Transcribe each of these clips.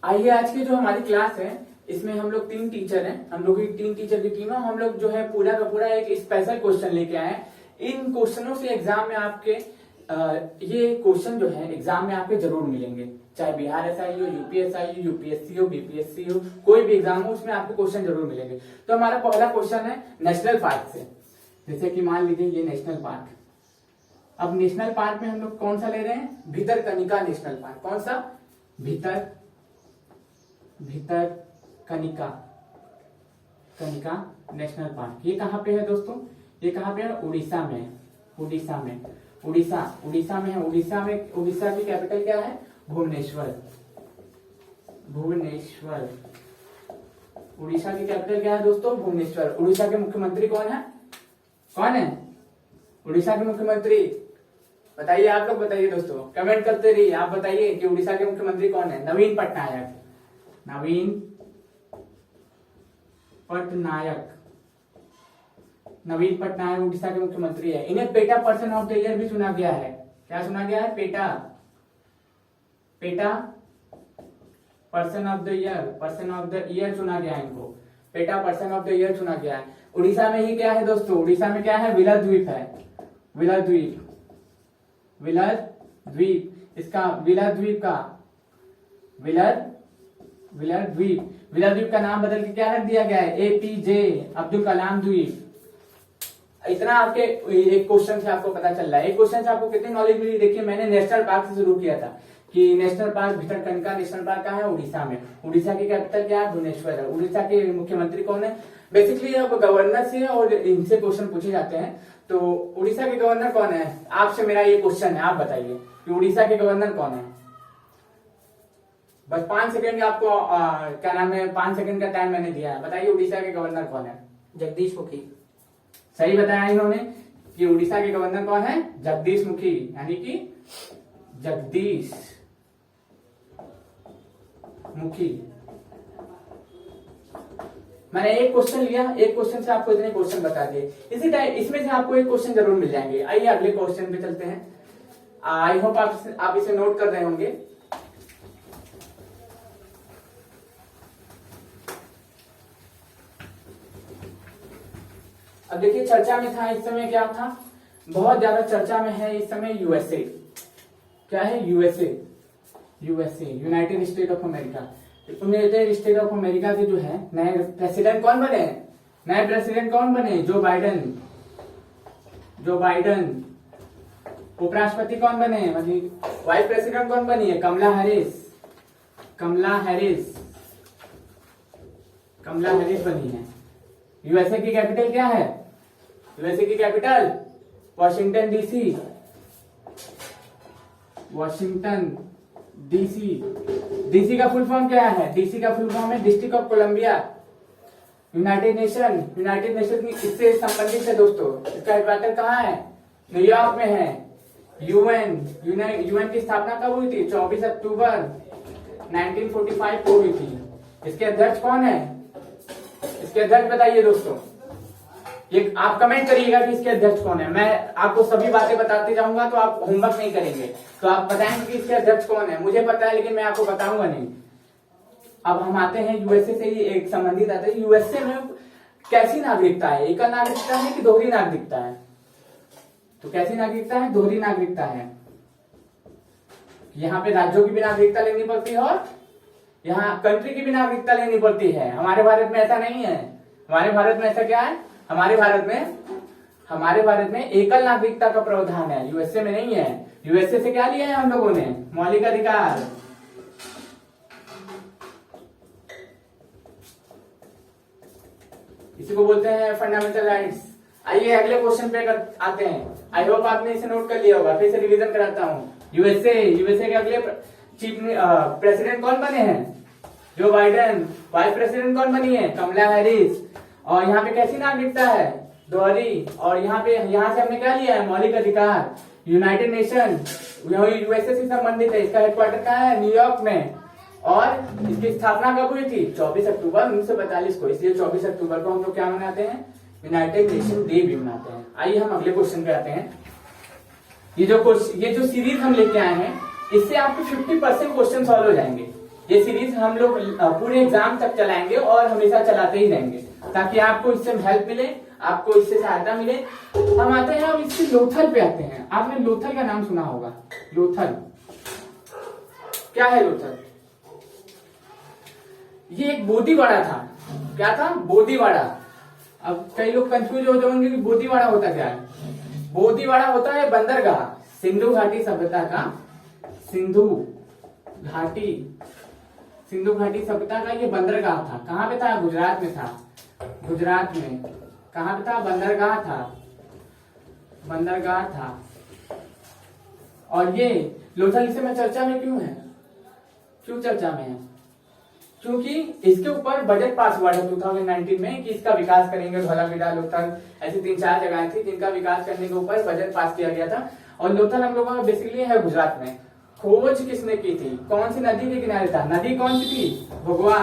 आइए आज की जो हमारी क्लास है इसमें हम लोग 3 टीचर हैं। हम लोग की 3 टीचर की टीम है। हम लोग जो है पूरा का पूरा एक स्पेशल क्वेश्चन लेके आए हैं। इन क्वेश्चनों से एग्जाम में आपके ये क्वेश्चन जो है एग्जाम में आपके जरूर मिलेंगे, चाहे बिहार एसआई हो, यूपीएसआई हो, यूपीएससी हो, बीपीएससी हो, कोई भी एग्जाम हो उसमें आपको क्वेश्चन जरूर मिलेंगे। तो हमारा पहला क्वेश्चन है नेशनल पार्क से। जैसे कि मान लीजिए ये नेशनल पार्क। अब नेशनल पार्क में हम लोग कौन सा ले रहे हैं? Bhitarkanika national park. कौन सा? Bhitarkanika national park. ये कहाँ पे है दोस्तों? ये कहाँ पे है? उड़ीसा में है। उड़ीसा में है। उड़ीसा की कैपिटल क्या है? भुवनेश्वर। उड़ीसा की कैपिटल क्या है दोस्तों? भुवनेश्वर। उड़ीसा के मुख्यमंत्री कौन है? उड़ीसा के मुख्यमंत्री बताइए, आप लोग बताइए दोस्तों, कमेंट करते रहिए। आप बताइए कि उड़ीसा के मुख्यमंत्री कौन है? नवीन पटनायक उड़ीसा के मुख्यमंत्री है। इन्हें PETA person of the year भी चुना गया है। क्या चुना गया है? PETA person of the year चुना गया है इनको। PETA person of the year चुना गया है। उड़ीसा में ही क्या है दोस्तों? उड़ीसा में क्या है? विलर द्वीप है। विलर द्वीप इसका विलर द्वीप का नाम बदल के क्या रख दिया गया है? एपीजे अब्दुल कलाम द्वीप। इतना आपके एक क्वेश्चन से आपको पता चल रहा है। एक क्वेश्चन से आपको कितनी नॉलेज मिली? देखिए मैंने नेशनल पार्क से शुरू किया था कि national park Bhitarkanika national park कहाँ है? उड़ीसा में। उड़ीसा की कैपिटल क्या है? भुवनेश्वर है। उड़ीसा के मुख्यमंत्री कौन है? बेसिकली अब गवर्नर से और इनसे क्वेश्चन पूछे जाते हैं। तो उड़ीसा के गवर्नर कौन है? आपसे मेरा ये क्वेश्चन है, आप बताइए कि उड़ीसा के गवर्नर कौन है? बस 5 सेकंड आपको क्या नाम है, 5 सेकंड का टाइम मैंने दिया है। बताइए उड़ीसा के गवर्नर कौन है? जगदीश मुखी। सही बताया इन्होंने कि उड़ीसा के गवर्नर कौन है? जगदीश मुखी, यानी कि जगदीश मुखी। मैंने एक क्वेश्चन लिया, एक क्वेश्चन से आपको इतने क्वेश्चन बता दिए। इसी टाइप इसमें से आपको एक क्वेश्चन जरूर मिल जाएंगे। आइए अगले क्वेश्चन पे चलते हैं। आई होप आप इसे नोट कर रहे होंगे। अब देखिए चर्चा में था इस समय, क्या था? बहुत ज्यादा चर्चा में है इस समय यूएसए। क्या है? USA United state of America. United state of America के जो है नए प्रेसिडेंट कौन बने? जो बाइडन। उपराष्ट्रपति कौन बने? वाइस प्रेसिडेंट कौन बनी है? कमला हैरिस बनी है। यूएसए की कैपिटल क्या है? यूएसए की कैपिटल वॉशिंगटन डीसी। डीसी का फुल फॉर्म क्या है? डीसी का फुल फॉर्म है District of Columbia. United Nation की इससे संबंधित है दोस्तों। इसका हेडक्वार्टर कहाँ है? न्यूयॉर्क में है। यूएन की स्थापना कब हुई थी? 24 अक्टूबर 1945 को हुई थी। इसके अध्यक्ष कौन है? इसके अध्यक्ष बताइए दोस्तों। ये आप कमेंट करिएगा कि इसके अध्यक्ष कौन है। मैं आपको सभी बातें बताते जाऊंगा तो आप होमवर्क नहीं करेंगे, तो आप बताएंगे कि इसके अध्यक्ष कौन है। मुझे पता है लेकिन मैं आपको बताऊंगा नहीं। अब हम आते हैं यूएसए से ही एक संबंधित आता है। यूएसए में कैसी नागरिकता है? एकल नागरिकता है कि दोहरी नागरिकता है? तो कैसी नागरिकता है? दोहरी नागरिकता है। यहाँ पे राज्यों की भी नागरिकता लेनी पड़ती है और यहाँ कंट्री की भी नागरिकता लेनी पड़ती है। हमारे भारत में ऐसा नहीं है। हमारे भारत में ऐसा क्या है? हमारे भारत में एकल नागरिकता का प्रावधान है। यूएसए में नहीं है। यूएसए से क्या लिया है हम लोगों ने? मौलिक अधिकार। इसी को बोलते हैं फंडामेंटल राइट्स। आइए अगले क्वेश्चन पे आते हैं। आई होप आपने इसे नोट कर लिया होगा, फिर से रिवीजन कराता हूँ। यूएसए के अगले चीफ प्रेसिडेंट कौन बने हैं? Joe Biden. वाइस प्रेसिडेंट कौन बनी है? कमला हैरिस। और यहाँ पे कैसी नागरिकता है? दोहरी। और यहाँ से हमने क्या लिया है? मौलिक अधिकार। यूनाइटेड नेशन यूएसए से संबंधित है। इसका हेडक्वार्टर कहाँ है? न्यूयॉर्क में। और इसकी स्थापना कब हुई थी? 24 अक्टूबर 1942 को। इसलिए 24 अक्टूबर को हम लोग क्या मनाते हैं? यूनाइटेड नेशन डे भी मनाते हैं। आइए हम अगले क्वेश्चन पे आते हैं। ये जो सीरीज हम लेके आए हैं इससे आपके 50% क्वेश्चन सॉल्व हो जाएंगे। ये सीरीज हम लोग पूरे एग्जाम तक चलाएंगे और हमेशा चलाते ही रहेंगे, ताकि आपको इससे हेल्प मिले, आपको इससे सहायता मिले। हम आते हैं, अब इससे लोथल पे आते हैं। आपने लोथल का नाम सुना होगा। लोथल क्या है? लोथल ये एक बोदीवाड़ा था। क्या था? बोदीवाड़ा। अब कई लोग कंफ्यूज हो जाएंगे कि बोदीवाड़ा होता क्या है। बोदीवाड़ा होता है बंदरगाह, सिंधु घाटी सभ्यता का, सिंधु घाटी सभ्यता का ये बंदरगाह था। कहाँ पे था? गुजरात में था। गुजरात में कहाँ पे था? बंदरगाह था। और ये लोथल इस समय चर्चा में क्यों है? क्यों चर्चा में है? क्योंकि इसके ऊपर बजट पास हुआ था 2019 में कि इसका विकास करेंगे। धौलावीरा, लोथल, ऐसी 3-4 जगहें थी जिनका विकास करने के ऊपर बजट पास किया गया था। और लोथल हम लोगों का बेसिकली है गुजरात में। खोज किसने की थी? कौन सी नदी के किनारे था? नदी कौन सी थी? भगवा।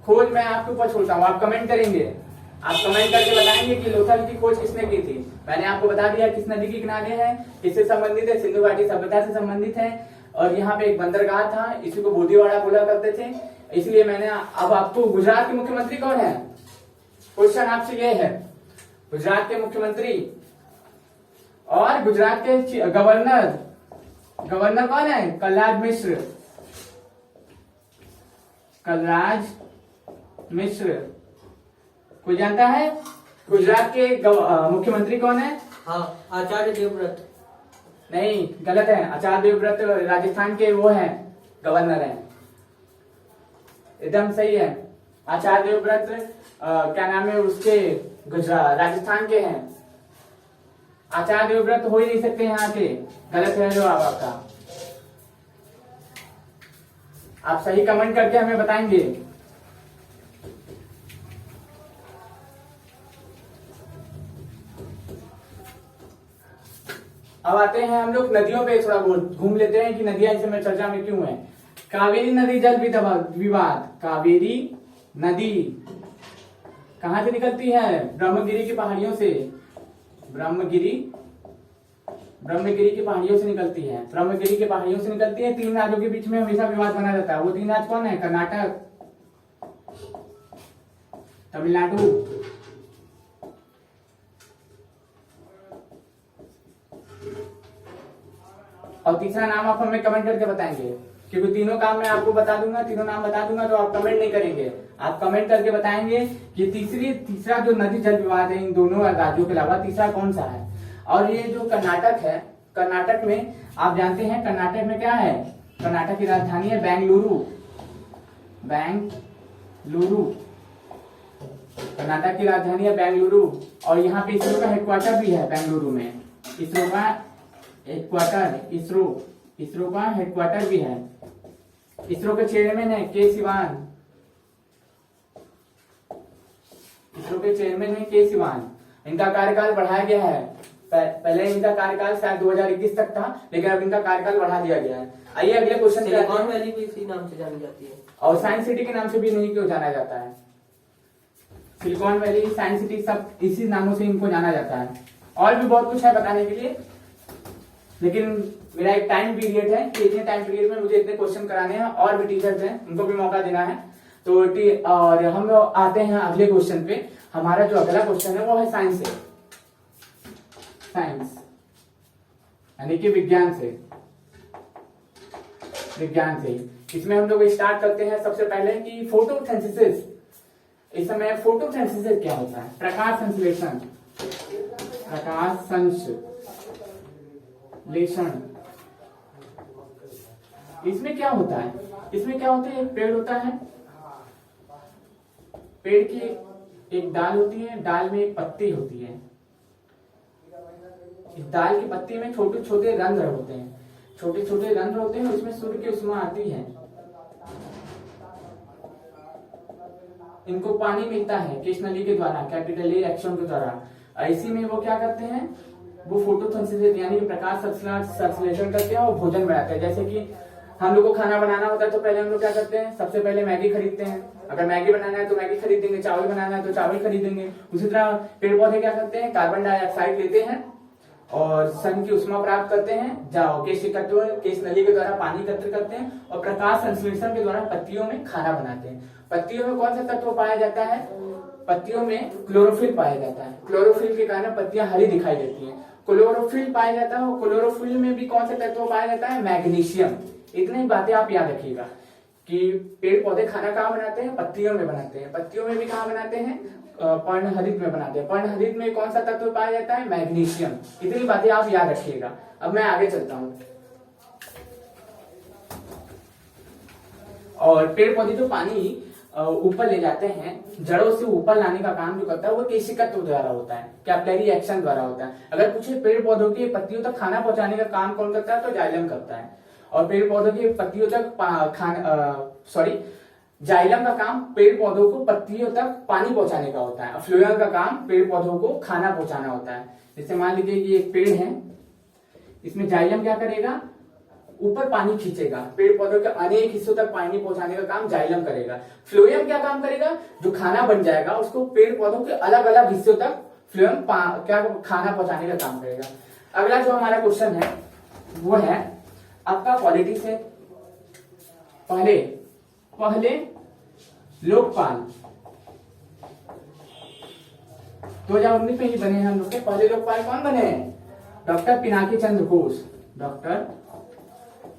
खोज मैं आपके ऊपर छोड़ता हूँ, आप कमेंट करेंगे। आप कमेंट करके बताएंगे कि लोथल की खोज किसने की थी। मैंने आपको बता दिया किस नदी के किनारे है, किससे संबंधित है, सिंधु घाटी सभ्यता से संबंधित है। और यहाँ पे एक बंदरगाह था, इसी को बोदीवाड़ा बोला करते थे। इसलिए मैंने अब आपको गुजरात के मुख्यमंत्री कौन है? क्वेश्चन आपसे ये है, गुजरात के मुख्यमंत्री और गुजरात के गवर्नर कौन है? कलराज मिश्र। कोई जानता है गुजरात के मुख्यमंत्री कौन है? हाँ, आचार्य देवव्रत। नहीं, गलत है। आचार्य देवव्रत राजस्थान के वो हैं, गवर्नर हैं। एकदम सही है। आचार्य देवव्रत क्या नाम है उसके? गुजरात, राजस्थान के हैं। आचार्य देवव्रत हो ही नहीं सकते यहाँ के। गलत है जवाब आपका। आप सही कमेंट करके हमें बताएंगे। अब आते हैं हम लोग नदियों पे, थोड़ा बहुत घूम लेते हैं कि नदियां इस समय चर्चा में क्यों है। कावेरी नदी जल विवाद। कावेरी नदी कहां से निकलती है? ब्रह्मगिरी की पहाड़ियों से। ब्रह्मगिरी की पहाड़ियों से निकलती है। ब्रह्मगिरी की पहाड़ियों से निकलती है। 3 राज्यों के बीच में हमेशा विवाद बना रहता है। वो 3 राज्य कौन है? कर्नाटक, तमिलनाडु और तीसरा नाम आप हमें कमेंट करके बताएंगे, क्योंकि तीनों काम मैं आपको बता दूंगा, तीनों नाम बता दूंगा तो आप कमेंट नहीं करेंगे। आप कमेंट करके बताएंगे कि तीसरा जो नदी जल विवाद है इन दोनों राज्यों के अलावा तीसरा कौन सा है। और ये जो कर्नाटक है, कर्नाटक में आप जानते हैं कर्नाटक में क्या है? कर्नाटक की राजधानी है बेंगलुरु। कर्नाटक की राजधानी है बेंगलुरु। और यहाँ पे इसरो का हेडक्वार्टर भी है बेंगलुरु में। इसरो का हेडक्वार्टर भी है। इसरो के चेयरमैन है के सिवान। इनका कार्यकाल बढ़ाया गया है। पहले इनका कार्यकाल शायद 2021 तक था, लेकिन अब इनका कार्यकाल बढ़ा दिया गया है। आइए अगले क्वेश्चन। सिलिकॉन वैली भी इसी नाम से जानी जाती है और साइंस सिटी के नाम से भी नहीं क्यों जाना जाता है? सिलिकॉन वैली, साइंस सिटी सब इसी नामों से इनको जाना जाता है। और भी बहुत कुछ है बताने के लिए, लेकिन मेरा एक टाइम पीरियड है कि इतने टाइम पीरियड में मुझे इतने क्वेश्चन कराने हैं। और भी टीचर्स हैं, उनको भी मौका देना है। तो और हम लोग आते हैं अगले क्वेश्चन पे। हमारा जो अगला क्वेश्चन है वो है साइंस से, यानी कि विज्ञान से। इसमें हम लोग स्टार्ट करते हैं सबसे पहले कि फोटोसिंथेसिस। इस समय फोटोसिंथेसिस क्या होता है? प्रकाश संश्लेषण। इसमें क्या होता है? एक पेड़ होता है, पेड़ की एक डाल होती है, डाल में एक पत्ती होती है। इस दाल की पत्ती में छोटे छोटे रंध्र होते हैं, उसमें सूर्य की उष्मा आती है। इनको पानी मिलता है किस नली के द्वारा? कैपिटल ए एक्शन के द्वारा। इसी में वो क्या करते हैं? वो फोटोसिंथेसिस यानी कि प्रकाश संश्लेषण करते हैं और भोजन बनाते हैं। जैसे कि हम लोग को खाना बनाना होता है तो पहले हम लोग क्या करते हैं? सबसे पहले मैगी खरीदते हैं। अगर मैगी बनाना है तो मैगी खरीदेंगे, चावल बनाना है तो चावल खरीदेंगे। उसी तरह पेड़ पौधे क्या करते हैं? कार्बन डाइऑक्साइड लेते हैं और सन की उष्मा प्राप्त करते हैं, जाओ केश नली के द्वारा पानी एकत्र करते हैं और प्रकाश संश्लेषण के द्वारा पत्तियों में खाना बनाते हैं। पत्तियों में कौन सा तत्व पाया जाता है? पत्तियों में क्लोरोफिल पाया जाता है। क्लोरोफिल के कारण पत्तियां हरी दिखाई देती हैं। क्लोरोफिल पाया जाता है और क्लोरोफिल में भी कौन सा तत्व पाया जाता है? मैग्नीशियम। इतनी बातें आप याद रखिएगा कि पेड़ पौधे खाना कहाँ बनाते हैं? पत्तियों में बनाते हैं। पत्तियों में भी कहाँ बनाते हैं? पर्णहरित में बनाते हैं। पर्णहरित में कौन सा तत्व पाया जाता है? मैग्नीशियम। इतनी बातें आप याद रखिएगा। अब मैं आगे चलता हूं। और पेड़ पौधे जो पानी ऊपर ले जाते हैं, जड़ों से ऊपर लाने का काम जो करता है वो केशिकत्व द्वारा होता है, कैपिलरी एक्शन द्वारा होता है। अगर पूछे पेड़ पौधों की पत्तियों तक खाना पहुंचाने का काम कौन करता है, तो जाइलम करता है। और पेड़ पौधों की पत्तियों तक जाइलम का काम पेड़ पौधों को पत्तियों तक पानी पहुंचाने का होता है। फ्लोएम का काम पेड़ पौधों को खाना पहुंचाना होता है। जैसे मान लीजिए कि एक पेड़ है, इसमें जाइलम क्या करेगा? ऊपर पानी खींचेगा, पेड़ पौधों के अनेक हिस्सों तक पानी पहुंचाने का काम जाइलम करेगा। फ्लोएम क्या काम करेगा? जो खाना बन जाएगा उसको पेड़ पौधों के अलग अलग हिस्सों तक फ्लोएम क्या खाना पहुंचाने का काम करेगा। अगला जो हमारा क्वेश्चन है वो है आपका क्वालिटी से। पहले लोकपाल 2019 में ही बने हैं हम लोग के। पहले लोकपाल कौन बने हैं? Doctor Pinaki Chandra Ghosh. Doctor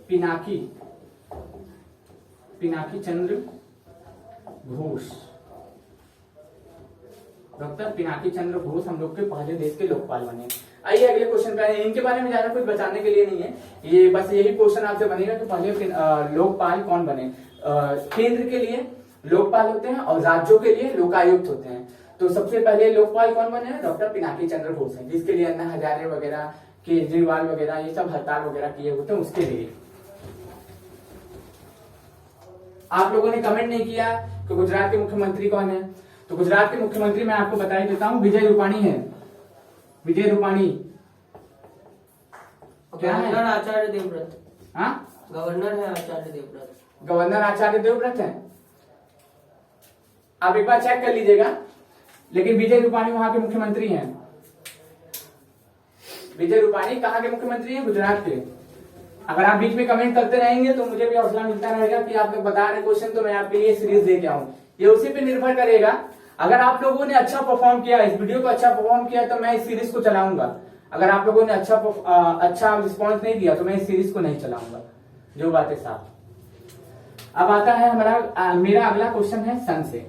Pinaki Chandra Ghosh. Doctor Pinaki Chandra Ghosh हम लोग के पहले देश के लोकपाल बने। आइए अगले क्वेश्चन पे। इनके बारे में ज्यादा कुछ बताने के लिए नहीं है, ये बस यही क्वेश्चन आपसे बनेगा कि पहले लोकपाल कौन बने। केंद्र के लिए लोकपाल होते हैं और राज्यों के लिए लोकायुक्त होते हैं। तो सबसे पहले लोकपाल कौन बने हैं? डॉक्टर पिनाकी चंद्र घोष हैं, जिसके लिए अन्ना हजारे वगैरह, केजरीवाल वगैरह ये सब हड़ताल वगैरह किए होते हैं, उसके लिए। आप लोगों ने कमेंट नहीं किया कि गुजरात के मुख्यमंत्री कौन है, तो गुजरात के मुख्यमंत्री मैं आपको बता ही देता हूं, विजय रूपाणी है। विजय रूपाणी क्या है? गवर्नर आचार्य देवव्रत। हाँ, गवर्नर है आचार्य देवव्रत। गवर्नर आचार्य देवव्रत है। आप एक बार चेक कर लीजिएगा, लेकिन विजय रूपाणी वहां के मुख्यमंत्री हैं। विजय रूपाणी कहाँ के मुख्यमंत्री हैं? गुजरात के। अगर आप बीच में कमेंट करते रहेंगे तो मुझे भी हौसला मिलता रहेगा कि आप लोग बता रहे क्वेश्चन, तो मैं आपके लिए सीरीज लेके आऊं। ये उसी पे निर्भर करेगा। अगर आप लोगों ने अच्छा परफॉर्म किया, इस वीडियो को अच्छा परफॉर्म किया, तो मैं इस सीरीज को चलाऊंगा। अगर आप लोगों ने अच्छा रिस्पॉन्स नहीं दिया तो मैं इस सीरीज को नहीं चलाऊंगा। जो बात है साफ। अब आता है मेरा अगला क्वेश्चन है सन से।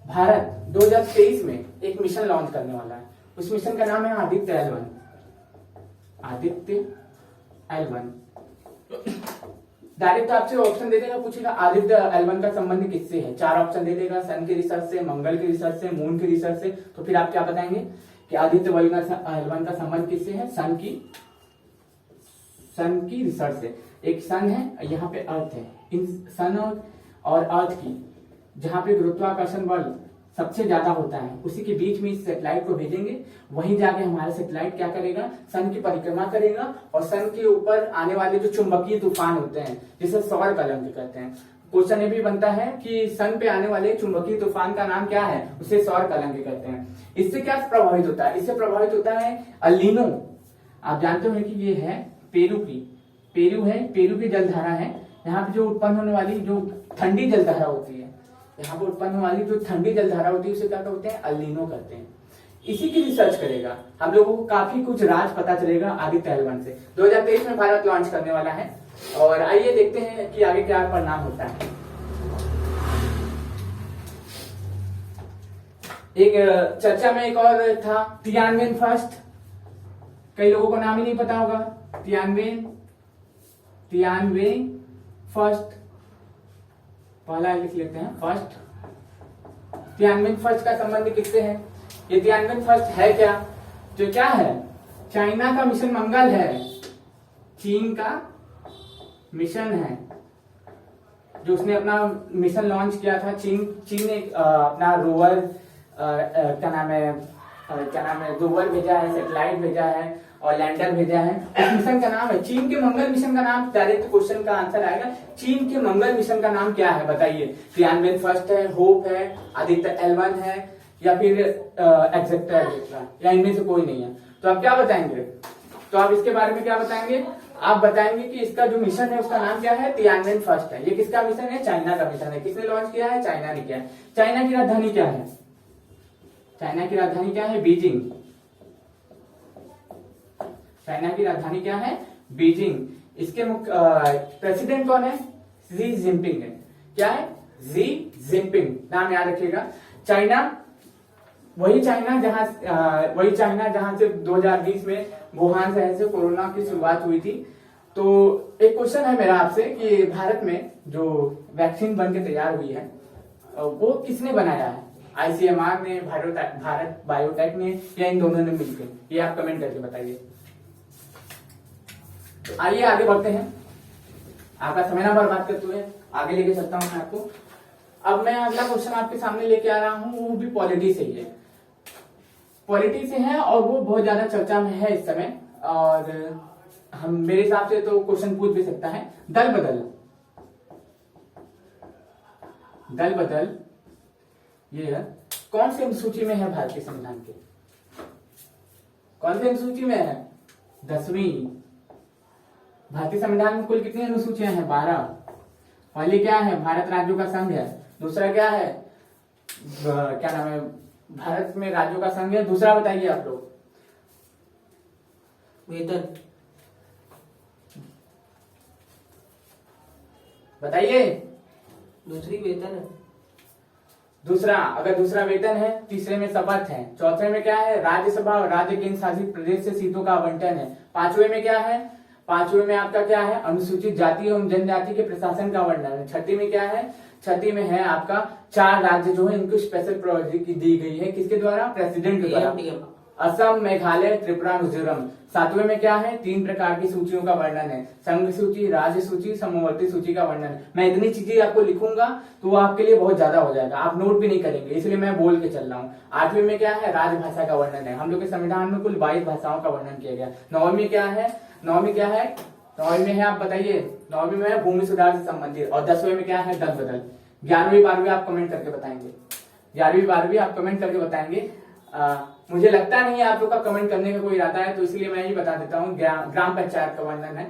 भारत 2023 में एक मिशन लॉन्च करने वाला है। उस मिशन का नाम है Aditya L1। Aditya L1 direct आपसे ऑप्शन दे देगा, पूछेगा आदित्य L1 का संबंध किससे है। 4 ऑप्शन दे देगा, सन की रिसर्च से, मंगल की रिसर्च से, मून की रिसर्च से। तो फिर आप क्या बताएंगे कि आदित्य L1 का संबंध किससे है? सन की रिसर्च से। एक सन है, यहाँ पे अर्थ है। इन सन और अर्थ की जहां पे गुरुत्वाकर्षण बल सबसे ज्यादा होता है, उसी के बीच में इस सैटेलाइट को भेजेंगे। वहीं जाके हमारा सैटेलाइट क्या करेगा? सन की परिक्रमा करेगा और सन के ऊपर आने वाले जो चुंबकीय तूफान होते हैं, जिसे सौर कलंक कहते हैं। क्वेश्चन ये भी बनता है कि सन पे आने वाले चुंबकीय तूफान का नाम क्या है? उसे सौर कलंक कहते हैं। इससे क्या प्रभावित होता है? इससे प्रभावित होता है अलीनो। आप जानते हो कि ये है पेरू की जलधारा है। यहाँ पे जो उत्पन्न होने वाली जो ठंडी जलधारा होती है, यहाँ पर उत्पन्न वाली जो ठंडी जलधारा होती है, उसे क्या कहते हैं? अलीनो कहते हैं। इसी की रिसर्च करेगा। हम लोगों को काफी कुछ राज पता चलेगा आदित्य L1 से। 2023 में भारत लॉन्च करने वाला है। और आइए देखते हैं कि आगे क्या परिणाम होता है। एक चर्चा में एक और था तियानवेन फर्स्ट। कई लोगों को नाम ही नहीं पता होगा। तियानवेन फर्स्ट, पहला लिख लेते हैं फर्स्ट। तियानवेन फर्स्ट का संबंध किससे है? ये तियानवेन फर्स्ट है क्या? जो क्या है? चाइना का मिशन मंगल है। चीन का मिशन है, जो उसने अपना मिशन लॉन्च किया था। चीन ने अपना रोवर क्या नाम है, क्या नाम है, रोवर भेजा है, सैटेलाइट भेजा है और लैंडर भेजा है। उस मिशन का नाम है, चीन के मंगल मिशन का नाम, डायरेक्ट क्वेश्चन का आंसर आएगा, चीन के मंगल मिशन का नाम क्या है बताइए। तियानवेन फर्स्ट है, होप है, आदित्य L1 है, या फिर एक्सेप्टर है, या इनमें से कोई नहीं है। तो आप क्या बताएंगे, तो आप इसके बारे में क्या बताएंगे, आप बताएंगे कि इसका जो मिशन है उसका नाम क्या है, तियानवेन फर्स्ट है। ये किसका मिशन है, चाइना का मिशन है। किसने लॉन्च किया है, चाइना ने किया है। चाइना की राजधानी क्या है, चाइना की राजधानी क्या है, बीजिंग। चाइना की राजधानी क्या है, बीजिंग। इसके प्रेसिडेंट कौन है, जी जिनपिंग है। क्या है, जी जिनपिंग, नाम याद रखिएगा। चाइना, वही चाइना जहां से 2020 में वुहान शहर से कोरोना की शुरुआत हुई थी। तो एक क्वेश्चन है मेरा आपसे कि भारत में जो वैक्सीन बन के तैयार हुई है वो किसने बनाया है, ICMR ने, भारत बायोटेक ने, या इन दोनों ने मिलकर, ये आप कमेंट करके बताइए। तो आइए आगे बढ़ते हैं, आपका समय ना बर्बाद करते हुए आगे लेके चलता हूं मैं आपको। अब मैं अगला क्वेश्चन आपके सामने लेके आ रहा हूं, वो भी पॉलिटी से ही है, पॉलिटी से है और वो बहुत ज्यादा चर्चा में है इस समय। और हम, मेरे हिसाब से तो क्वेश्चन पूछ भी सकता है, दल बदल ये है कौन से अनुसूची में है भारतीय संविधान के, कौन से अनुसूची में है, 10वीं। भारतीय संविधान में कुल कितनी अनुसूचियां हैं, 12। पहली क्या है, भारत राज्यों का संघ है। दूसरा क्या है, क्या नाम है, भारत में राज्यों का संघ है। दूसरा बताइए आप लोग, वेतन। बताइए। दूसरी वेतन है। दूसरा, अगर दूसरा वेतन है, तीसरे में शपथ है, चौथे में क्या है, राज्यसभा और राज्य केंद्र शासित प्रदेश से सीटों का आवंटन है। पांचवें में क्या है, पांचवें में आपका क्या है, अनुसूचित जाति एवं जनजाति के प्रशासन का वर्णन है। छठी में क्या है, छठी में है आपका 4 राज्य जो है इनको स्पेशल प्रायोरिटी दी गई है, किसके द्वारा, प्रेसिडेंट के द्वारा, असम, मेघालय, त्रिपुरा, मिजोरम। 7वें में क्या है, 3 प्रकार की सूचियों का वर्णन है, संघ सूची, राज्य सूची, समवर्ती सूची का वर्णन है। मैं इतनी चीजें आपको लिखूंगा तो वो आपके लिए बहुत ज्यादा हो जाएगा, आप नोट भी नहीं करेंगे, इसलिए मैं बोल के चल रहा हूँ। 8वें में क्या है, राजभाषा का वर्णन है, हम लोग के संविधान में कुल 22 भाषाओं का वर्णन किया गया। 9वीं में क्या है, 9वीं में है आप बताइए, 9वीं में है भूमि सुधार से संबंधित। और 10वें में क्या है, दल बदल। 11वीं 12वीं आप कमेंट करके बताएंगे, 11वीं 12वीं आप कमेंट करके बताएंगे। मुझे लगता नहीं है आप लोग का कमेंट करने का कोई इरादा है, तो इसलिए मैं ही बता देता हूँ। ग्राम पंचायत का वर्णन है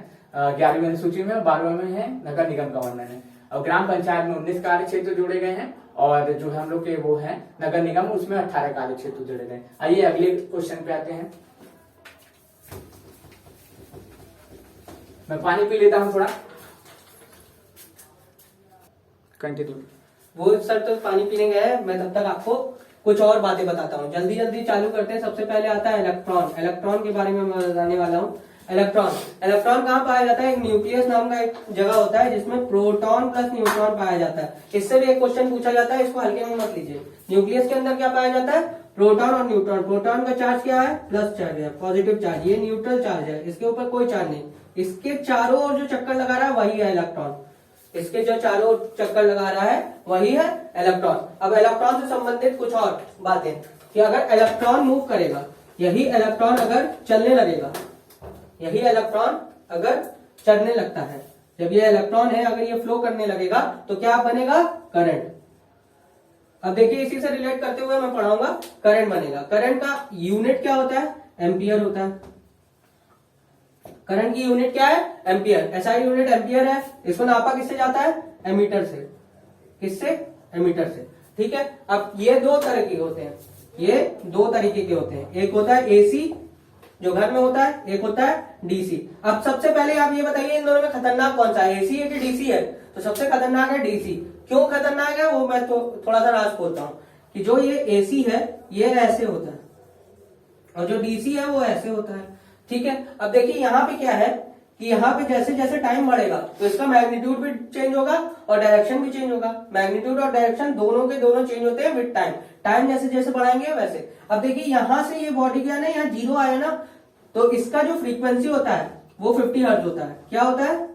11वीं अनुसूची में, 12वें में है नगर निगम का वर्णन है। और ग्राम पंचायत में 19 कार्य क्षेत्र जोड़े गए हैं, और जो है हम लोग के वो है नगर निगम, उसमें 18 कार्य क्षेत्र जोड़े गए। आइए अगले क्वेश्चन पे आते हैं। मैं पानी पी लेता हूँ थोड़ा, कंटिन्यू। वो सर तो पानी पीने गए, मैं तब तक आपको कुछ और बातें बताता हूँ। जल्दी जल्दी चालू करते हैं। सबसे पहले आता है इलेक्ट्रॉन। इलेक्ट्रॉन के बारे में मैं बताने वाला हूँ। इलेक्ट्रॉन कहाँ पाया जाता है, एक न्यूक्लियस नाम का एक जगह होता है जिसमें प्रोटॉन प्लस न्यूट्रॉन पाया जाता है। इससे भी एक क्वेश्चन पूछा जाता है, इसको हल्के में मत लीजिए। न्यूक्लियस के अंदर क्या पाया जाता है, प्रोटॉन और न्यूट्रॉन। प्रोटॉन का चार्ज क्या है, प्लस चार्ज है, पॉजिटिव चार्ज। ये न्यूट्रल चार्ज है, इसके ऊपर कोई चार्ज नहीं। इसके चारों ओर जो चक्कर लगा रहा है वही है इलेक्ट्रॉन। इसके जो चारों ओर चक्कर लगा रहा है वही है इलेक्ट्रॉन। अब इलेक्ट्रॉन से संबंधित कुछ और बातें कि अगर इलेक्ट्रॉन मूव करेगा, यही इलेक्ट्रॉन अगर चलने लगेगा, यही इलेक्ट्रॉन अगर चलने लगता है, जब ये इलेक्ट्रॉन है अगर ये फ्लो करने लगेगा तो क्या बनेगा, करंट। अब देखिए इसी से रिलेट करते हुए मैं पढ़ाऊंगा, करंट बनेगा। करंट का यूनिट क्या होता है, एम्पियर होता है। करंट की यूनिट क्या है, एम्पियर। एसआई यूनिट एम्पियर है। इसको नापा किससे जाता है, एमीटर से। किससे, एमीटर से। ठीक है। अब ये 2 तरह के होते हैं, ये 2 तरीके के होते हैं। एक होता है एसी जो घर में होता है, एक होता है डीसी। अब सबसे पहले आप ये बताइए इन दोनों में खतरनाक कौन सा है, एसी है कि डीसी है। तो सबसे खतरनाक है डीसी। क्यों खतरनाक है वो मैं तो थोड़ा सा राज खोलता हूं कि जो ये एसी है ये ऐसे होता है और जो डीसी है वो ऐसे होता है। ठीक है। अब देखिए यहाँ पे क्या है कि यहाँ पे जैसे जैसे टाइम बढ़ेगा तो इसका मैग्नीट्यूड भी चेंज होगा और डायरेक्शन भी चेंज होगा। मैग्नीट्यूड और डायरेक्शन दोनों के दोनों चेंज होते हैं विद टाइम। टाइम जैसे जैसे बढ़ाएंगे वैसे। अब देखिए यहां से ये बॉडी क्या है, यहाँ 0 आया ना, तो इसका जो फ्रीक्वेंसी होता है वो 50 हर्ट्ज होता है। क्या होता है,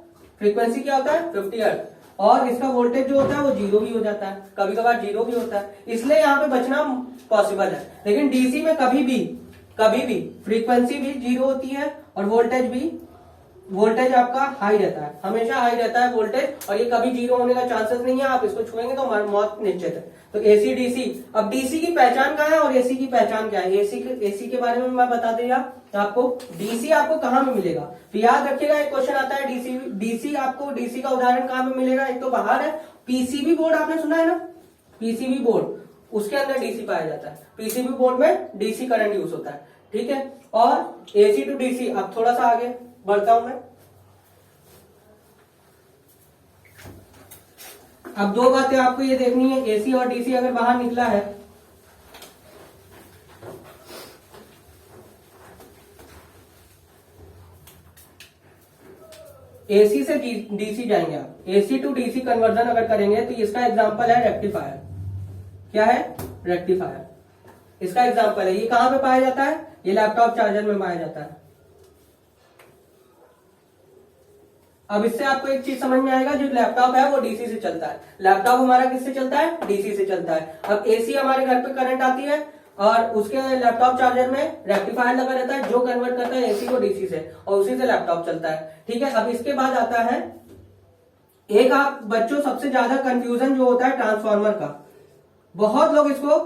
फ्रीक्वेंसी क्या होता है, 50 हर्ट्ज। और इसका वोल्टेज जो होता है वो जीरो भी हो जाता है, कभी कभार जीरो भी होता है, इसलिए यहाँ पे बचना पॉसिबल है। लेकिन डीसी में कभी भी फ्रीक्वेंसी भी जीरो होती है और वोल्टेज आपका हाई रहता है, हमेशा हाई रहता है वोल्टेज, और ये कभी जीरो होने का चांसेस नहीं है। आप इसको छुएंगे तो मौत निश्चित है। तो एसी डीसी, अब डीसी की पहचान क्या है और एसी की पहचान क्या है, एसी के बारे में मैं बता दिया आपको। डीसी आपको कहाँ में मिलेगा, तो याद रखिएगा एक क्वेश्चन आता है डीसी आपको, डीसी का उदाहरण कहाँ में मिलेगा, एक तो बाहर है, पीसीबी बोर्ड आपने सुना है ना, पीसीबी बोर्ड, उसके अंदर डीसी पाया जाता है, पीसीबी बोर्ड में डीसी करंट यूज होता है, ठीक है। और एसी टू डीसी, अब थोड़ा सा आगे बढ़ता हूं मैं। अब दो बातें आपको ये देखनी है, एसी और डीसी अगर बाहर निकला है, एसी से डीसी जाएंगे आप, एसी टू डीसी कन्वर्जन अगर करेंगे तो इसका एग्जांपल है रेक्टिफायर। क्या है, रेक्टिफायर, इसका एग्जांपल है। ये कहां पे पाया जाता है, ये लैपटॉप चार्जर में पाया जाता है। अब इससे आपको एक चीज समझ में आएगा, जो लैपटॉप है वो डीसी से चलता है, लैपटॉप हमारा किससे चलता है, डीसी से चलता है। अब एसी हमारे घर पे करंट आती है और उसके लैपटॉप चार्जर में रेक्टिफायर लगा रहता है जो कन्वर्ट करता है एसी को डीसी से, और उसी से लैपटॉप चलता है, ठीक है। अब इसके बाद आता है एक, आप बच्चों सबसे ज्यादा कंफ्यूजन जो होता है ट्रांसफार्मर का, बहुत लोग इसको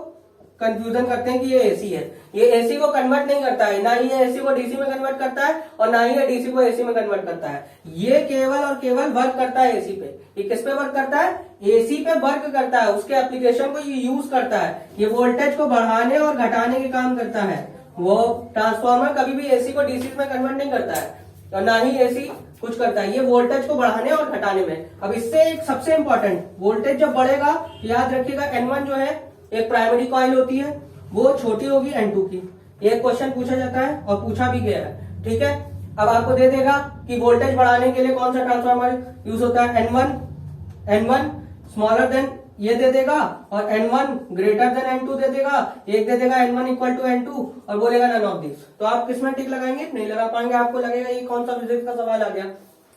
कंफ्यूजन करते हैं कि ये एसी है, ये एसी को कन्वर्ट नहीं करता है, ना ही ये एसी को डीसी में कन्वर्ट करता है और ना ही ये डीसी को एसी में कन्वर्ट करता है। ये केवल और केवल वर्क करता है एसी पे। ये किस पे वर्क करता है, एसी पे वर्क करता है, उसके एप्लीकेशन को ये यूज करता है। ये वोल्टेज को बढ़ाने और घटाने के काम करता है। वो ट्रांसफार्मर कभी भी एसी को डीसी में कन्वर्ट नहीं करता है और ना ही एसी कुछ करता है, ये वोल्टेज को बढ़ाने और घटाने में। अब इससे एक सबसे इंपॉर्टेंट, वोल्टेज जब बढ़ेगा याद रखिएगा N1 जो है एक प्राइमरी कॉइल होती है, वो छोटी होगी N2 की। एक क्वेश्चन पूछा जाता है और पूछा भी गया है, ठीक है। अब आपको दे देगा कि वोल्टेज बढ़ाने के लिए कौन सा ट्रांसफार्मर यूज होता है, N1 स्मॉलर देन ये दे देगा और N1 ग्रेटर देन N2 दे देगा, एक दे देगा N1 इक्वल टू N2 और बोलेगा नन ऑफ दिस। तो आप किसमें टिक लगाएंगे, नहीं लगा पाएंगे, आपको लगेगा ये कौन सा फिजिक्स का सवाल आ गया।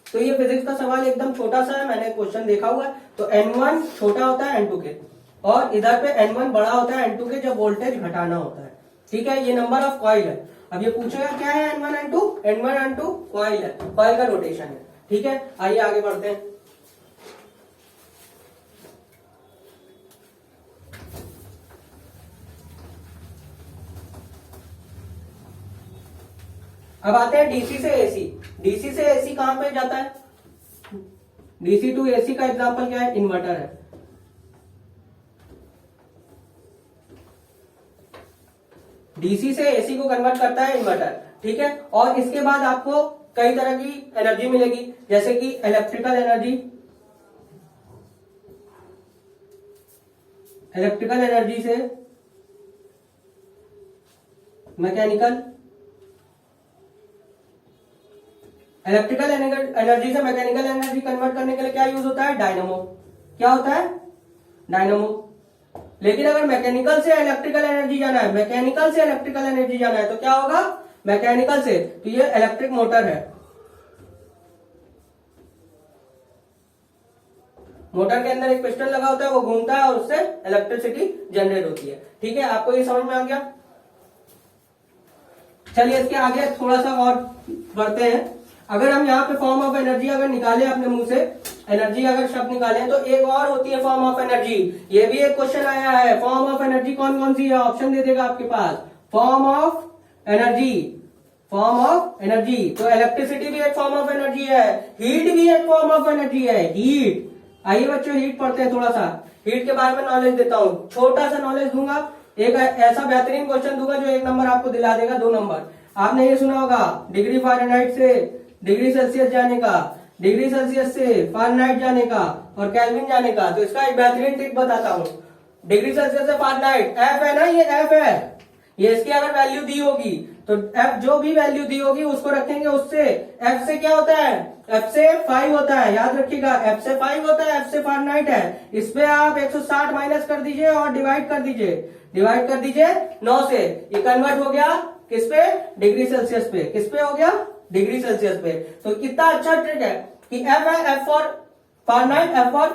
तो ये फिजिक्स का सवाल एकदम छोटा सा है, मैंने क्वेश्चन देखा हुआ है। तो N1 छोटा होता है N2 के और इधर पे N1 बड़ा होता है N2 के जब वोल्टेज घटाना होता है, ठीक है। ये नंबर ऑफ कॉइल है। अब ये पूछेगा क्या है N1 N2 कॉइल है, कॉइल का रोटेशन है, ठीक है। आइए आगे बढ़ते हैं। अब आते हैं डीसी से एसी। डीसी से एसी कहां पे जाता है, डीसी टू एसी का एग्जांपल क्या है, इन्वर्टर है। डीसी से एसी को कन्वर्ट करता है इन्वर्टर, ठीक है। और इसके बाद आपको कई तरह की एनर्जी मिलेगी, जैसे कि इलेक्ट्रिकल एनर्जी से मैकेनिकल एनर्जी कन्वर्ट करने के लिए क्या यूज होता है, डायनामो। क्या होता है, डायनामो। लेकिन अगर मैकेनिकल से इलेक्ट्रिकल एनर्जी जाना है तो क्या होगा, मैकेनिकल से, तो ये इलेक्ट्रिक मोटर है। मोटर के अंदर एक पिस्टन लगा होता है, वो घूमता है और उससे इलेक्ट्रिसिटी जनरेट होती है, ठीक है। आपको ये समझ में आ गया। चलिए इसके आगे थोड़ा सा और बढ़ते हैं। अगर हम यहाँ पे फॉर्म ऑफ एनर्जी अगर निकाले अपने मुंह से, एनर्जी अगर शब्द निकाले तो एक और होती है फॉर्म ऑफ एनर्जी। ये भी एक क्वेश्चन आया है, फॉर्म ऑफ एनर्जी कौन कौन सी है, ऑप्शन दे देगा आपके पास। फॉर्म ऑफ एनर्जी, तो इलेक्ट्रिसिटी भी एक फॉर्म ऑफ एनर्जी है, हीट भी एक फॉर्म ऑफ एनर्जी है, हीट। आइए बच्चों हीट पढ़ते हैं, थोड़ा सा हीट के बारे में नॉलेज देता हूँ, छोटा सा नॉलेज दूंगा। एक ऐसा बेहतरीन क्वेश्चन दूंगा जो 1 नंबर आपको दिला देगा, 2 नंबर। आपने ये सुना होगा डिग्री फ़ारेनहाइट से डिग्री सेल्सियस जाने का, डिग्री सेल्सियस से फ़ारेनहाइट जाने का और केल्विन जाने का। तो इसका एक बेहतरीन ट्रिक बताता हूँ। डिग्री सेल्सियस से फ़ारेनहाइट, एफ है ना, ये एफ है, ये इसकी अगर वैल्यू दी होगी तो एफ जो भी वैल्यू दी होगी उसको रखेंगे उससे। एफ से क्या होता है, एफ से 5 होता है, याद रखिएगा, एफ से 5 होता है, एफ से फ़ारेनहाइट है। इस पे आप 160 माइनस कर दीजिए और डिवाइड कर दीजिए 9 से। ये कन्वर्ट हो गया किस पे, डिग्री सेल्सियस पे। किस पे हो गया, डिग्री सेल्सियस पे। तो कितना अच्छा ट्रिक है कि एफ है, एफ फॉर फारेनहाइट F और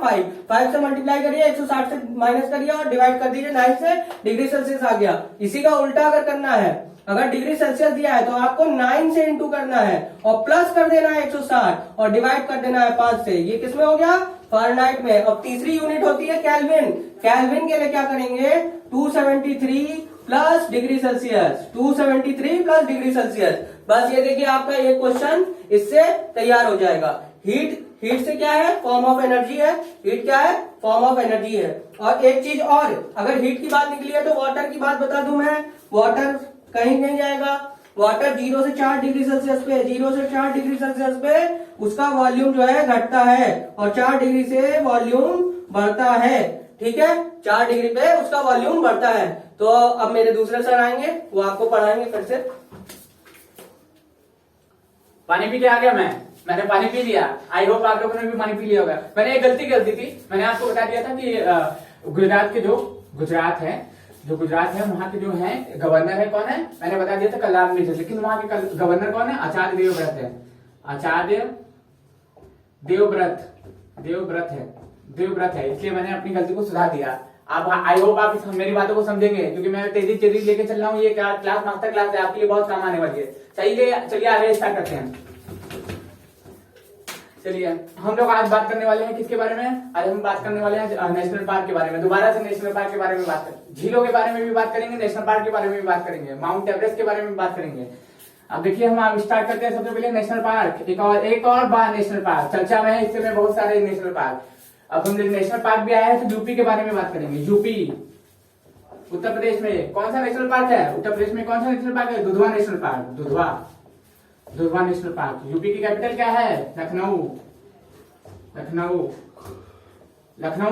5 से मल्टीप्लाई करिए, 160 से माइनस करिए और डिवाइड कर दीजिए 9 से, डिग्री सेल्सियस आ गया। इसी का उल्टा अगर करना है, अगर डिग्री सेल्सियस दिया है तो आपको 9 से इंटू करना है और प्लस कर देना है 160 और डिवाइड कर देना है 5 से। ये किसमें हो गया? फारेनहाइट में। अब तीसरी यूनिट होती है केल्विन। केल्विन के लिए क्या करेंगे? 273 plus degree Celsius, 273 plus degree Celsius. बस ये देखिए आपका ये क्वेश्चन इससे तैयार हो जाएगा। हीट से क्या है? फॉर्म ऑफ एनर्जी है। हीट क्या है? फॉर्म ऑफ एनर्जी है। और एक चीज और, अगर हीट की बात निकली है तो वाटर की बात बता दूं मैं। वाटर कहीं नहीं जाएगा। वाटर 0 से 4 डिग्री सेल्सियस पे, 0 से 4 डिग्री सेल्सियस पे उसका वॉल्यूम जो है घटता है और 4 डिग्री से वॉल्यूम बढ़ता है। ठीक है, 4 डिग्री पे उसका वॉल्यूम बढ़ता है। तो अब मेरे दूसरे सर आएंगे, वो आपको पढ़ाएंगे फिर से। पानी पी के आ गया मैंने पानी पी लिया। आई होप आप लोगों ने भी पानी पी लिया होगा। मैंने एक गलती कर दी थी। मैंने आपको बता दिया था कि गुजरात के जो गुजरात है वहाँ के जो है गवर्नर है कौन है? मैंने बता दिया था कल्याण मिश्र, लेकिन वहाँ के गवर्नर कौन है? आचार्य देवव्रत है। आचार्य देवव्रत है। इसलिए मैंने अपनी गलती को सुधार दिया। आप आई होप आप मेरी बातों को समझेंगे, क्योंकि मैं तेजी लेके चल रहा हूँ। ये क्लास मास्टर क्लास है, आपके लिए बहुत काम आने वाली है। चलिए आगे स्टार्ट करते हैं। चलिए हम लोग आज बात करने वाले हैं किसके बारे में? आज हम बात करने वाले हैं नेशनल पार्क के बारे में। दोबारा से नेशनल पार्क के बारे में बात करें, झीलों के बारे में भी बात करेंगे, नेशनल पार्क के बारे में भी बात करेंगे, माउंट एवरेस्ट के बारे में बात करेंगे। अब देखिए हम स्टार्ट करते हैं। सबसे पहले नेशनल पार्क, एक और बार नेशनल पार्क चर्चा में है, इससे में बहुत सारे नेशनल पार्क। अब हम नेशनल पार्क भी आया है तो यूपी के बारे में बात करेंगे। यूपी उत्तर प्रदेश में कौन सा नेशनल पार्क है? उत्तर प्रदेश में कौन सा नेशनल पार्क है? Dudhwa national park. Dudhwa national park. UP की कैपिटल क्या है? लखनऊ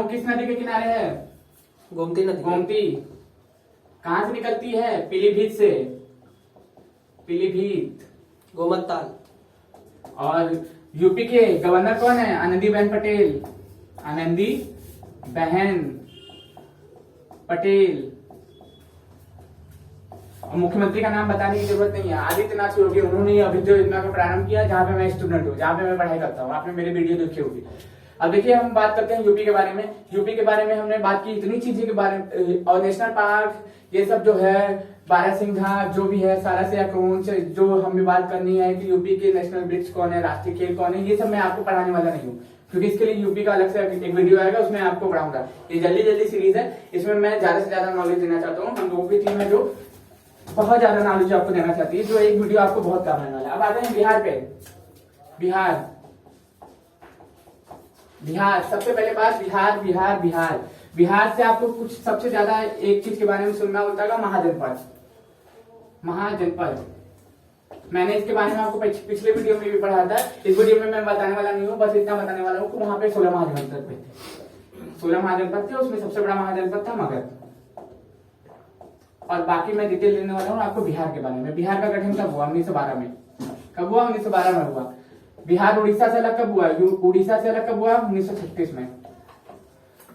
किस नदी के किनारे है? गोमती नदी। गोमती कहां से निकलती है? पीलीभीत से। गोमतताल। और यूपी के गवर्नर कौन है? आनंदीबेन पटेल। और मुख्यमंत्री का नाम बताने की जरूरत नहीं है, आदित्यनाथ योगी। उन्होंने अभी जो योजना का प्रारंभ किया, जहां पे मैं स्टूडेंट हूँ, जहां पे मैं पढ़ाई करता हूँ। आपने मेरी वीडियो देखी होगी। अब देखिए हम बात करते हैं यूपी के बारे में। यूपी के बारे में हमने बात की इतनी चीजें के बारे में, और नेशनल पार्क ये सब जो है, बारहसिंघा जो भी है, सारा से अकाउंट जो हमें बात करनी है कि यूपी के नेशनल वृक्ष कौन है, राष्ट्रीय खेल कौन है, ये सब मैं आपको पढ़ाने वाला नहीं हूँ, क्योंकि इसके लिए यूपी का अलग से एक वीडियो आएगा, उसमें आपको पढ़ाऊंगा। ये जल्दी सीरीज है, इसमें मैं ज्यादा से ज्यादा नॉलेज देना चाहता हूँ। हम लोगों की टीम है जो बहुत ज्यादा नॉलेज आपको देना चाहती है, जो एक वीडियो आपको बहुत काम आने वाला है। अब आते हैं बिहार पे। बिहार सबसे पहले बात, बिहार से आपको कुछ सबसे ज्यादा एक चीज के बारे में सुनना होता है, महाजनपद। मैंने इसके बारे में आपको पिछले वीडियो में भी पढ़ा था। इस वीडियो में मैं बताने वाला नहीं हूँ, बस इतना बताने वाला हूँ कि वहां पे 16 महाजनपद थे। 16 महाजनपद थे, उसमें सबसे बड़ा महाजनपद था मगध। और बाकी मैं डिटेल लेने वाला हूँ आपको बिहार के बारे में। बिहार का गठन कब हुआ? 1912 में। कब हुआ? 1912 में हुआ। बिहार उड़ीसा से अलग कब हुआ? उड़ीसा से अलग कब हुआ? 1936 में।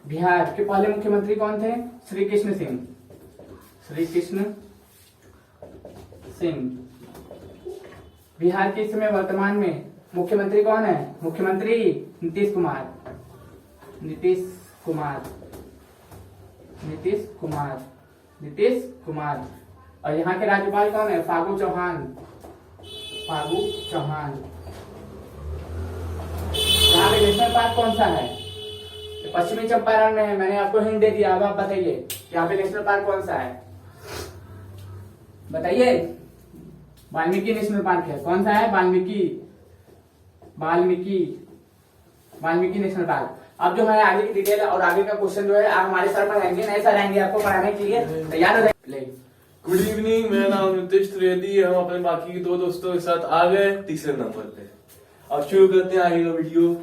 बिहार के पहले मुख्यमंत्री कौन थे? श्री कृष्ण सिंह। बिहार के इस समय वर्तमान में मुख्यमंत्री कौन है? मुख्यमंत्री नीतीश कुमार। और यहाँ के राज्यपाल कौन है? फागू चौहान। यहाँ पे नेशनल पार्क कौन सा है? पश्चिमी चंपारण में है। मैंने आपको हिंट दे दिया, अब आप बताइए यहाँ पे नेशनल पार्क कौन सा है? बताइए। वाल्मीकि नेशनल पार्क है। कौन सा है? Valmiki national park. अब जो है आगे की डिटेल और आगे का क्वेश्चन जो है आप हमारे सर पढ़ाएंगे, नए सर आएंगे आपको पढ़ाने के लिए। तैयार हो जाए। गुड इवनिंग, मेरा नाम नितिश त्रिवेदी। हम अपने बाकी के 2 दोस्तों के साथ आ गए तीसरे नंबर पे। अब शुरू करते हैं आगे का वीडियो।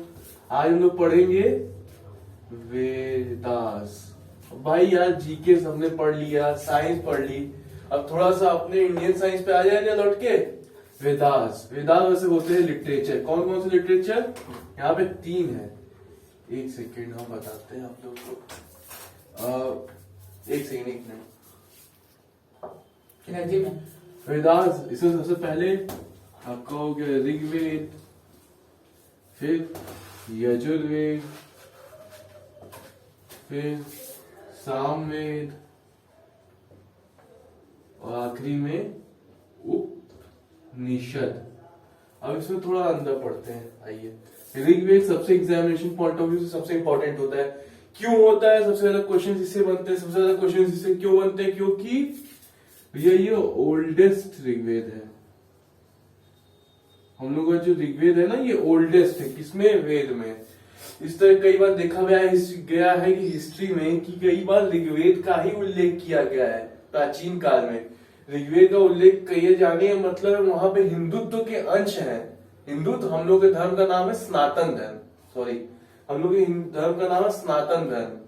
आज हम लोग पढ़ेंगे वेदास। भाई यार जीके हमने पढ़ लिया, साइंस पढ़ ली, अब थोड़ा सा अपने इंडियन साइंस पे आ जाए लौट के। वेदास वैसे होते हैं लिटरेचर। कौन कौन से लिटरेचर? यहाँ पे 3 है। एक सेकेंड हम बताते हैं आप लोग को। एक मिनट। वेदास इसमें सबसे पहले आपका हो गया ऋग्वेद, फिर यजुर्वेद, फिर सामवेद और आखिरी में उपनिषद। अब इसमें थोड़ा अंदर पढ़ते हैं, आइए। ऋग्वेद सबसे एग्जामिनेशन पॉइंट ऑफ व्यू से सबसे इंपॉर्टेंट होता है। क्यों होता है? सबसे ज्यादा क्वेश्चन इससे बनते हैं। सबसे ज्यादा क्वेश्चन इससे क्यों बनते हैं? क्योंकि ये ओल्डेस्ट ऋग्वेद है। हम लोग का जो ऋग्वेद है ना, ये ओल्डेस्ट है। किसमें? वेद में। इस तरह कई बार देखा गया है कि हिस्ट्री में कि कई बार ऋग्वेद का ही उल्लेख किया गया है। प्राचीन काल में ऋग्वेद का उल्लेख किए जाने मतलब वहां पे हिंदुत्व के अंश हैं। हिंदुत्व, हम लोग के धर्म का नाम है सनातन धर्म, सॉरी, हम लोग के धर्म का नाम है सनातन धर्म,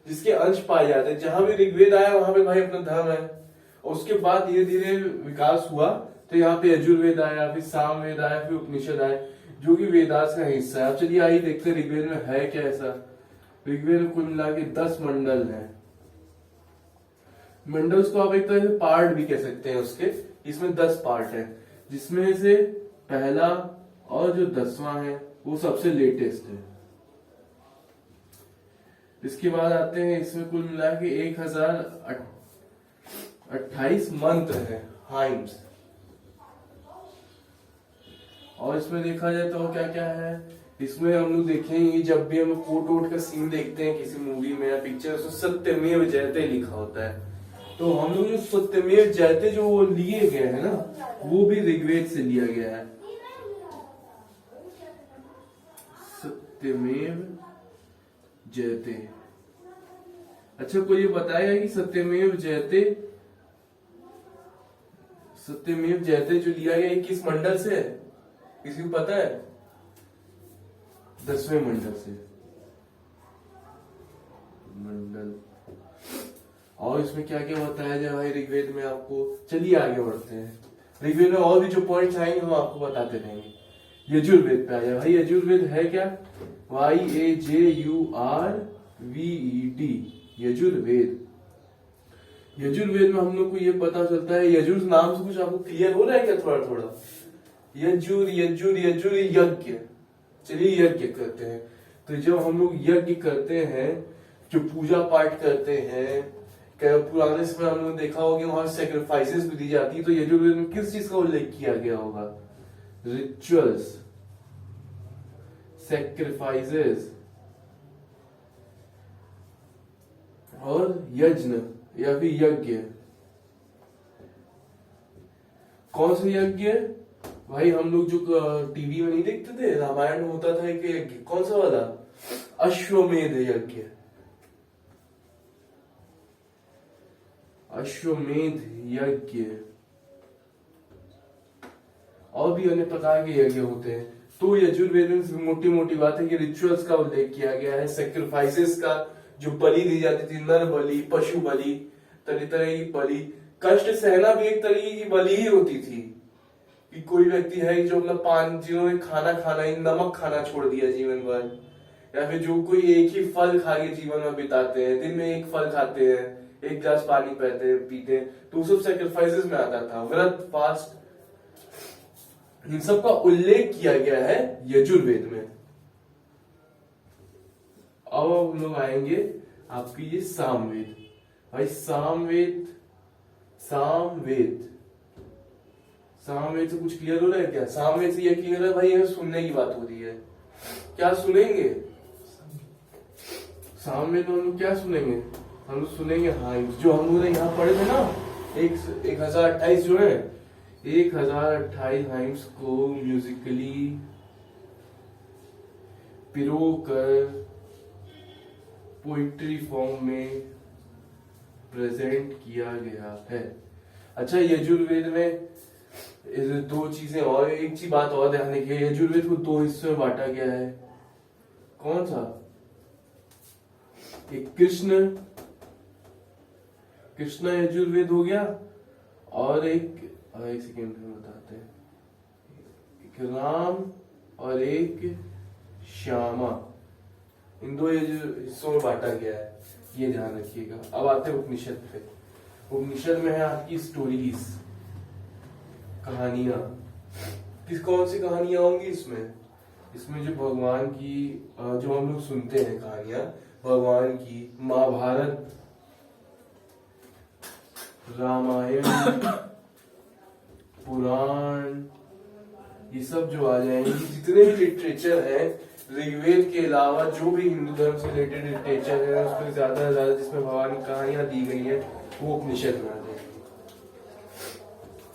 जिसके अंश पाए जाते हैं। जहां भी ऋग्वेद आया वहां पे भाई अपना धर्म है। और उसके बाद धीरे धीरे विकास हुआ, तो यहाँ पे यजुर्वेद आया, फिर सामवेद आया, फिर उपनिषद आए, जो कि वेदास का हिस्सा है। अब चलिए आइए देखते हैं ऋग्वेद में है क्या ऐसा। ऋग्वेद में कुल मिला के 10 मंडल है। मंडल्स को आप एक तरह से पार्ट भी कह सकते हैं उसके। इसमें 10 पार्ट है, जिसमें से पहला और जो 10वां है वो सबसे लेटेस्ट है। इसके बाद आते हैं, इसमें कुल मिला के 1028 मंत्र है, हाइम्स। और इसमें देखा जाए तो क्या क्या है, इसमें हम लोग देखेंगे जब भी हम कोट वोट का सीन देखते हैं किसी मूवी में या पिक्चर, उसमें सत्यमेव जयते लिखा होता है। तो हम लोग जो सत्यमेव जयते जो वो लिए गए हैं ना, वो भी ऋग्वेद से लिया गया है। सत्यमेव जयते। अच्छा, कोई ये बताएगा कि सत्यमेव जयते जो लिया गया है किस मंडल से है? किसी को पता है? 10वें मंडल से। मंडल। और इसमें क्या क्या बताया जाए भाई ऋग्वेद में आपको? चलिए आगे बढ़ते हैं। ऋग्वेद में और भी जो पॉइंट्स आएंगे हम आपको बताते रहेंगे। यजुर्वेद पे आ जाए भाई। यजुर्वेद है क्या? YAJURVED, यजुर्वेद। यजुर्वेद में हम लोग को ये पता चलता है, यजुर नाम से कुछ आपको क्लियर हो रहा है क्या? थोड़ा थोड़ा यजुर यजुर यजुर यज्ञ। चलिए यज्ञ करते हैं। तो जब हम लोग यज्ञ करते हैं, जो पूजा पाठ करते हैं, पुराने समय हम लोग देखा होगा वहां सेक्रीफाइसेस भी दी जाती है। तो यजुर्वेद में किस चीज का उल्लेख किया गया होगा? रिचुअल्स, सेक्रीफाइसेस और यज्ञ या फिर यज्ञ। कौन सा यज्ञ? भाई हम लोग जो टीवी में नहीं देखते थे, रामायण में होता था एक यज्ञ, कौन सा वाला? अश्वमेध यज्ञ। अश्वमेध यज्ञ। और भी अन्य प्रकार के यज्ञ होते हैं। तो यजुर्वेद में मोटी मोटी बात है कि रिचुअल्स का उल्लेख किया गया है, सेक्रीफाइसेस का, जो बलि दी जाती थी, नर बलि, पशु बलि, तरह तरह की बलि। कष्ट सहना भी एक तरीके की बलि ही होती थी। कि कोई व्यक्ति है जो अपना जिन्होंने खाना खाना ही, नमक खाना छोड़ दिया जीवन भर, या फिर जो कोई एक ही फल खा के जीवन में बिताते हैं, दिन में एक फल खाते हैं, एक गिलास पानी पीते हैं, तो सब सेक्रीफाइसेस में आता था। व्रत, फास्ट, इन सब का उल्लेख किया गया है यजुर्वेद में। अब हम लोग आएंगे आपकी ये सामवेद। भाई सामवेद से कुछ क्लियर हो रहा है क्या? सामवेद से ये क्लियर है भाई, ये सुनने की बात हो रही है। क्या सुनेंगे? सामवेद में हम लोग क्या सुनेंगे? हम लोग सुनेंगे हाइम्स, जो हम लोग यहाँ पढ़े थे ना, 1028 जो है, 1028 हाइम्स को म्यूजिकली पिरो कर पोइट्री फॉर्म में प्रेजेंट किया गया है। अच्छा, यजुर्वेद में दो चीजें और, एक चीज बात और ध्यान रखिए, यजुर्वेद को 2 हिस्सों में बांटा गया है। कौन सा? एक कृष्ण यजुर्वेद हो गया, और एक सेकेंड में बताते हैं, एक राम और एक श्यामा। इन 2 हिस्सों में बांटा गया है, ये ध्यान रखिएगा। अब आते हैं उपनिषद पे। उपनिषद में है आपकी स्टोरीज, कहानियां। कौन सी कहानियां होंगी इसमें? इसमें जो भगवान की जो हम लोग सुनते हैं कहानियां, भगवान की, महाभारत, रामायण, पुराण, ये सब जो आ जाएंगे, जितने भी लिटरेचर है ऋग्वेद के अलावा, जो भी हिंदू धर्म से रिलेटेड लिटरेचर है उसमें ज्यादा से ज्यादा जिसमें भगवान की कहानियां दी गई है वो उपनिषद में आ जाएगी।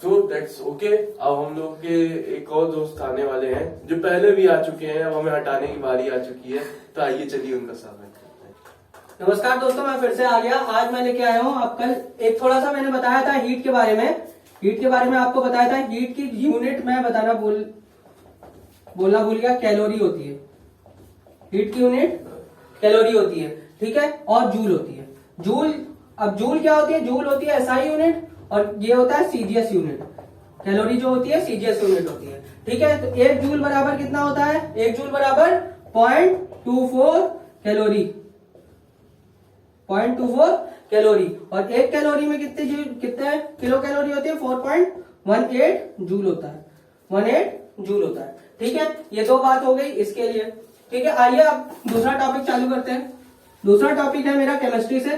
तो दैट्स ओके। अब हम लोग के एक और दोस्त आने वाले हैं जो पहले भी आ चुके हैं, अब हमें हटाने की बारी आ चुकी है, तो आइए चलिए उनका स्वागत करते हैं। नमस्कार दोस्तों, मैं फिर से आ गया। आज मैं लेके आया हूँ, आप कल एक थोड़ा सा मैंने बताया था हीट के बारे में। हीट के बारे में आपको बताया था, हीट की यूनिट मैं बताना बोलना भूल गया, कैलोरी होती है। हीट की यूनिट कैलोरी होती है, ठीक है, और जूल होती है। जूल, अब जूल क्या होती है? जूल होती है एसआई यूनिट और ये होता है सीजीएस यूनिट। कैलोरी जो होती है सीजीएस यूनिट होती है, ठीक है। तो एक जूल बराबर कितना होता है? एक जूल बराबर 0.24 कैलोरी, 0.24 कैलोरी। और एक कैलोरी में कितने किलो कैलोरी होती है? 4.18 जूल होता है, 18 जूल होता है, ठीक है। ये दो बात हो गई इसके लिए, ठीक है। आइए अब दूसरा टॉपिक चालू करते हैं। दूसरा टॉपिक है मेरा केमिस्ट्री से।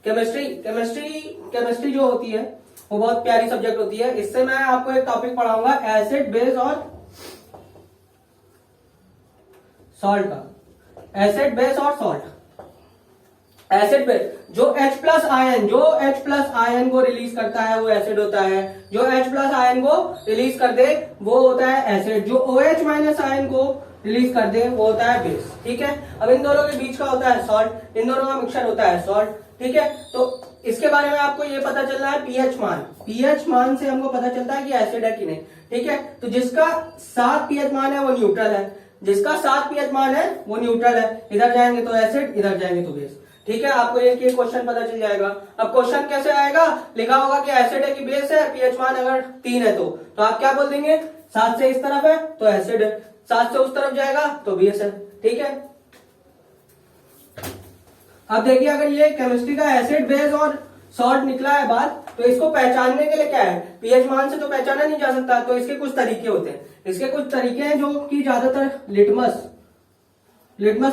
केमिस्ट्री जो होती है वो बहुत प्यारी सब्जेक्ट होती है। इससे मैं आपको एक टॉपिक पढ़ाऊंगा एसिड बेस और सॉल्ट का। एसिड बेस और सॉल्ट। एसिड बेस, जो H प्लस आयन को रिलीज करता है वो एसिड होता है। जो H प्लस आयन को रिलीज कर दे वो होता है एसिड। जो OH माइनस आयन को रिलीज कर दे वो होता है बेस, ठीक है। अब इन दोनों के बीच का होता है सॉल्ट, इन दोनों का मिक्सचर होता है सॉल्ट, ठीक है। तो इसके बारे में आपको ये पता चलना है पीएच मान। पीएच मान से हमको पता चलता है कि एसिड है कि नहीं, ठीक है। तो जिसका 7 पीएच मान है वो न्यूट्रल है, जिसका 7 पीएच मान है वो न्यूट्रल है। इधर जाएंगे तो एसिड, इधर जाएंगे तो बेस, ठीक है। आपको एक क्वेश्चन पता चल जाएगा। अब क्वेश्चन कैसे आएगा? लिखा होगा कि एसिड है कि बेस है, पीएच मान अगर 3 है तो आप क्या बोल देंगे? 7 से इस तरफ है तो एसिड है, 7 से उस तरफ जाएगा तो बेस है, ठीक है। अब देखिए, अगर ये केमिस्ट्री का एसिड बेस और सॉल्ट निकला है बात, तो इसको पहचानने के लिए क्या है? पीएच मान से तो पहचाना नहीं जा सकता, तो इसके कुछ तरीके होते हैं। इसके कुछ तरीके हैं जो कि ज्यादातर लिटमस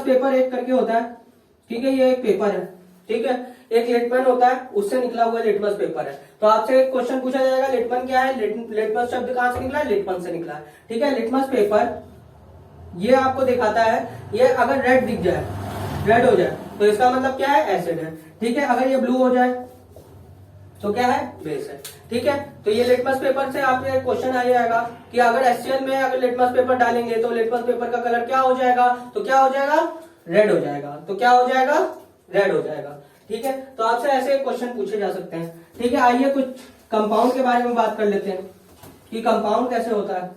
पेपर एक करके होता है, ठीक है। ये एक पेपर है, ठीक है। एक लिटमन होता है, उससे निकला हुआ लिटमस पेपर है। तो आपसे एक क्वेश्चन पूछा जाएगा, लिटमन क्या है? लिटमस शब्द कहां से निकला है? लिटमन से निकला है, ठीक है। लिटमस पेपर ये आपको दिखाता है, ये अगर रेड दिख जाए, रेड हो जाए, तो इसका मतलब क्या है? एसिड है, ठीक है। अगर ये ब्लू हो जाए तो क्या है? बेस है, ठीक है। तो ये लिटमस पेपर से आपको एक क्वेश्चन आ जाएगा कि अगर HCl में अगर लिटमस पेपर डालेंगे तो लिटमस पेपर का कलर क्या हो जाएगा? तो क्या हो जाएगा? रेड हो जाएगा। तो क्या हो जाएगा? रेड हो जाएगा, ठीक है। तो आपसे ऐसे क्वेश्चन पूछे जा सकते हैं, ठीक है। आइए कुछ कंपाउंड के बारे में बात कर लेते हैं कि कंपाउंड कैसे होता है।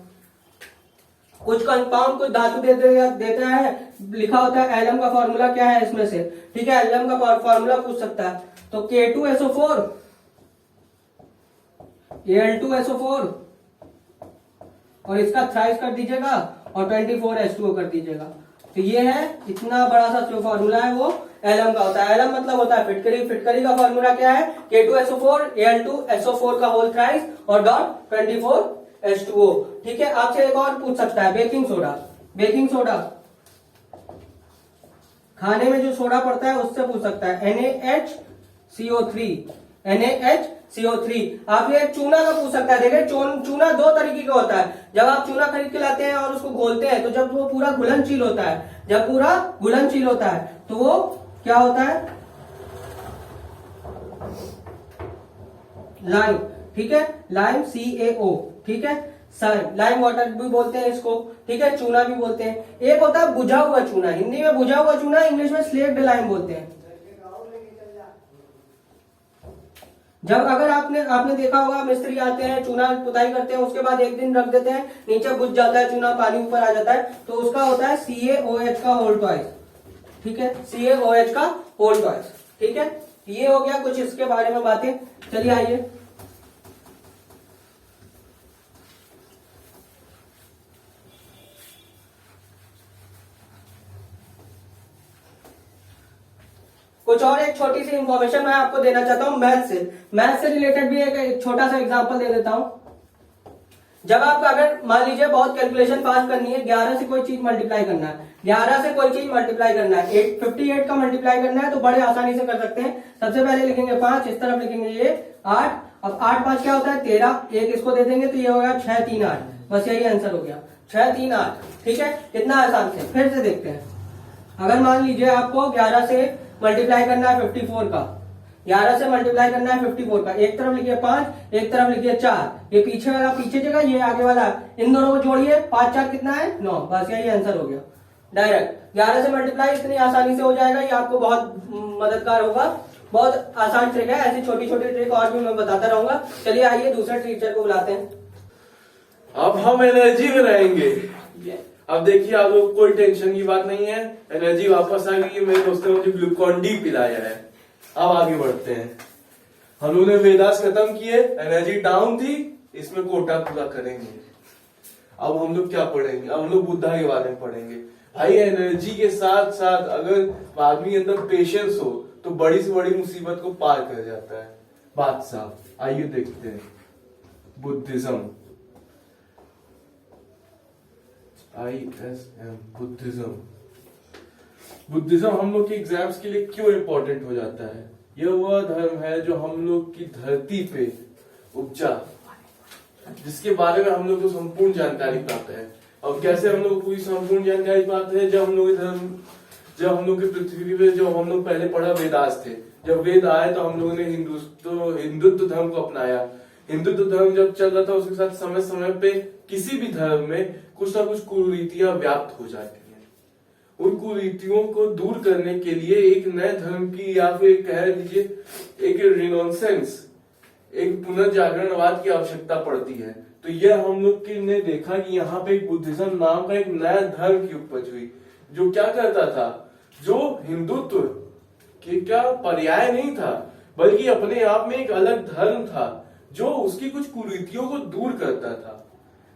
कुछ कंपाउंड कुछ धातु देता है, लिखा होता है एलम का फॉर्मूला क्या है इसमें से, ठीक है। एलम का फॉर्मूला पूछ सकता है, तो K2SO4 Al2SO4 और इसका थ्राइस कर दीजिएगा और 24H2O कर दीजिएगा। तो ये है, इतना बड़ा सा जो फॉर्मूला है वो एलम का होता है। एलम मतलब होता है फिटकरी। फिटकरी का फॉर्मूला क्या है? K2SO4 Al2SO4 का होल थ्राइस और डॉट 24H2O, ठीक है। आपसे एक और पूछ सकता है, बेकिंग सोडा। बेकिंग सोडा खाने में जो सोडा पड़ता है उससे पूछ सकता है, NaHCO3 NaHCO3। आप ये चूना का पूछ सकता है। देखिए चूना दो तरीके का होता है। जब आप चूना खरीद के लाते हैं और उसको घोलते हैं, तो जब वो पूरा घुलनशील होता है, जब पूरा घुलनशील होता है तो वो क्या होता है? लाइम, ठीक है। लाइम CaO, ठीक है। लाइम वाटर भी बोलते हैं इसको, ठीक है। चूना भी बोलते हैं। एक होता है बुझा हुआ चूना, हिंदी में बुझा हुआ चूना, इंग्लिश में स्लेक्ड लाइम बोलते हैं। जब अगर आपने देखा होगा, मिस्त्री आते हैं, चूना पुताई करते हैं, उसके बाद एक दिन रख देते हैं, नीचे बुझ जाता है चूना, पानी ऊपर आ जाता है, तो उसका होता है CaOH का होल ट्वाइस, ठीक है। CaOH का होल ट्वाइस, ठीक है। ये हो गया कुछ इसके बारे में बातें। चलिए आइए, कुछ और एक छोटी सी इंफॉर्मेशन मैं आपको देना चाहता हूँ मैथ से रिलेटेड भी एक छोटा सा एग्जांपल दे देता हूँ। जब आपको अगर मान लीजिए बहुत कैलकुलेशन पास करनी है, 11 से कोई चीज मल्टीप्लाई करना है, 11 से कोई चीज मल्टीप्लाई करना है, 58 का मल्टीप्लाई करना है, तो बड़े आसानी से कर सकते हैं। सबसे पहले लिखेंगे 5, इस तरफ लिखेंगे ये 8, अब 8 5 क्या होता है 13, एक इसको दे देंगे तो ये हो गया 6 3 8, बस यही आंसर हो गया 6 3 8। ठीक है, इतना आसान से। फिर से देखते हैं, अगर मान लीजिए आपको 11 से मल्टीप्लाई करना है 54 का, 11 से मल्टीप्लाई करना है 54 का, एक तरफ लिखिए 5, एक तरफ लिखिए 4, ये पीछे वाला पीछे जगह, ये आगे वाला, इन दोनों को जोड़िए, 5 4 कितना है 9, बस यही आंसर हो गया। डायरेक्ट 11 से मल्टीप्लाई इतनी आसानी से हो जाएगा, ये आपको बहुत मददगार होगा। बहुत आसान ट्रिक है, ऐसी छोटी छोटी ट्रिक और भी मैं बताता रहूंगा। चलिए आइए दूसरे टीचर को बुलाते हैं। अब हम एनर्जी में रहेंगे। अब देखिए आप लोग कोई टेंशन की बात नहीं है, एनर्जी वापस आ गई है। मेरे दोस्तों ने मुझे ग्लूकॉन डी पिलाया है। अब आगे बढ़ते हैं। हम लोगों ने वेदास खत्म किए, एनर्जी डाउन थी, इसमें कोटा पूरा करेंगे। अब हम लोग क्या पढ़ेंगे? अब हम लोग बुद्धा के बारे में पढ़ेंगे। भाई एनर्जी के साथ साथ अगर आदमी के अंदर पेशेंस हो तो बड़ी से बड़ी मुसीबत को पार कर जाता है। बात साफ। आइए देखते हैं बुद्धिज्म। ISM Buddhism. बुद्धिज्म हम लोग के एग्जाम्स के लिए क्यों इंपॉर्टेंट हो जाता है? यह वह धर्म है जो हम लोग की धरती पे उपजा, जिसके बारे में हम लोग को संपूर्ण जानकारी प्राप्त है। और कैसे हम लोग को पूरी संपूर्ण जानकारी प्राप्त है? जब हम लोग की पृथ्वी पे जो हम लोग पहले पढ़ा वेदास थे, जब वेद आए तो हम लोगों ने हिंदुत्व धर्म को अपनाया। हिंदुत्व धर्म जब चल रहा था उसके साथ समय समय पे किसी भी धर्म में कुछ ना कुछ कुरीतियां व्याप्त हो जाती हैं। उन कुरीतियों को दूर करने के लिए एक नए धर्म की, या फिर कह लीजिए एक रिनॉन्सेंस, एक पुनर्जागरणवाद की आवश्यकता पड़ती है। तो यह हम लोग ने देखा कि यहाँ पे एक बुद्धिज्म नाम का एक नया धर्म की उपज हुई, जो क्या करता था, जो हिंदुत्व के क्या पर्याय नहीं था, बल्कि अपने आप में एक अलग धर्म था जो उसकी कुछ कुरीतियों को दूर करता था।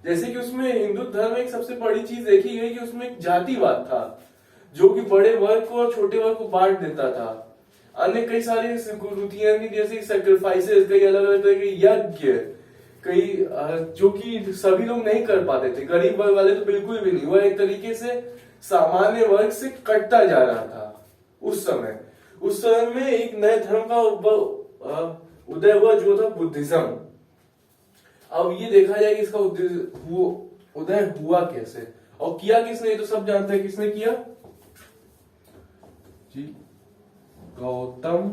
जैसे कि उसमें हिंदू धर्म में एक सबसे बड़ी चीज देखी गई कि उसमें एक जातिवाद था, जो कि बड़े वर्ग को और छोटे वर्ग को बांट देता था। अन्य कई सारी कुरीतियां थी, जैसे सैक्रिफाइसेस, कई अलग अलग तरह के यज्ञ, कई जो कि सभी लोग नहीं कर पाते थे। गरीब वर्ग वाले तो बिल्कुल भी नहीं। वह एक तरीके से सामान्य वर्ग से कटता जा रहा था। उस समय में एक नए धर्म का उदय हुआ जो था बुद्धिज्म। अब ये देखा जाए कि इसका उदय हुआ कैसे और किया किसने, ये तो सब जानते हैं किसने किया जी, गौतम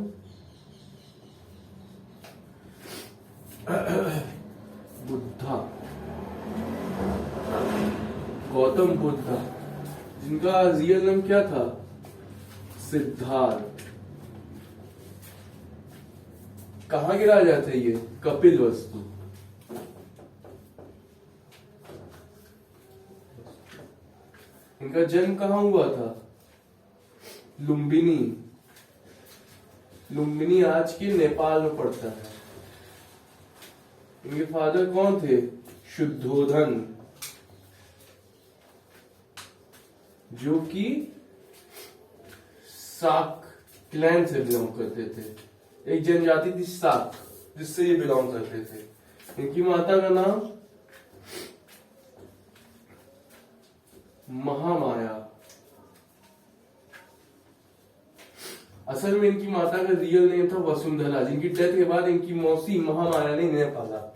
बुद्धा। गौतम बुद्धा, जिनका रियल नाम क्या था? सिद्धार्थ। कहां के राजा थे ये? कपिलवस्तु। इनका जन्म कहां हुआ था? लुम्बिनी। लुम्बिनी आज के नेपाल में पड़ता है। इनके फादर कौन थे? शुद्धोधन, जो कि साक क्लैन से बिलोंग करते थे। एक जनजाति थी साक, जिससे ये बिलोंग करते थे। इनकी माता का नाम महामाया। असल में इनकी माता का रियल नेम था वसुंधरा, जिनकी डेथ के बाद इनकी मौसी महामाया ने इन्हें पाला।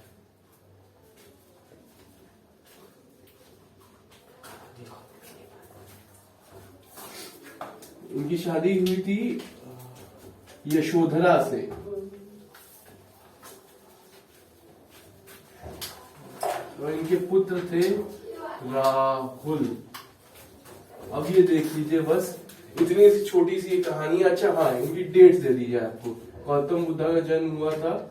इनकी शादी हुई थी यशोधरा से। और इनके पुत्र थे राहुल। अब ये देख लीजिए, बस इतनी सी छोटी सी कहानी। अच्छा हाँ, इनकी डेट्स दे दीजिए आपको। गौतम बुद्धा का जन्म हुआ था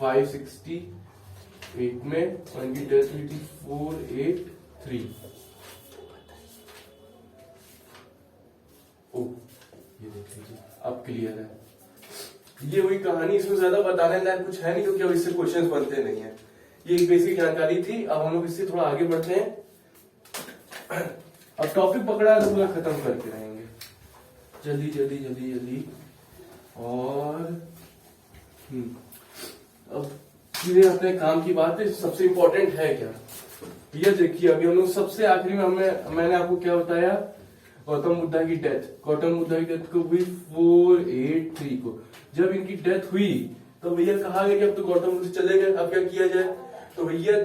568 में और इनकी डेथ हुई थी 483। ये देख लीजिए, अब क्लियर है। ये वही कहानी, इसमें ज्यादा बताने लायक कुछ है नहीं, क्योंकि अब इससे क्वेश्चंस बनते नहीं है। ये एक बेसिक जानकारी थी। अब हम लोग इससे थोड़ा आगे बढ़ते हैं। अब टॉपिक पकड़ा है तो पूरा खत्म करके रहेंगे। जल्दी जल्दी जल्दी जल्दी। और अब सीधे अपने काम की बात है, सबसे इम्पोर्टेंट है क्या। ये देखिए अभी हम लोग सबसे आखिरी में मैंने आपको क्या बताया, गौतम बुद्धा की डेथ। गौतम बुद्धा की डेथ को हुई 483 को। जब इनकी डेथ हुई तो भैया कहा गया कि अब तो गौतम बुद्ध चले गए, अब क्या किया जाए। तो भैया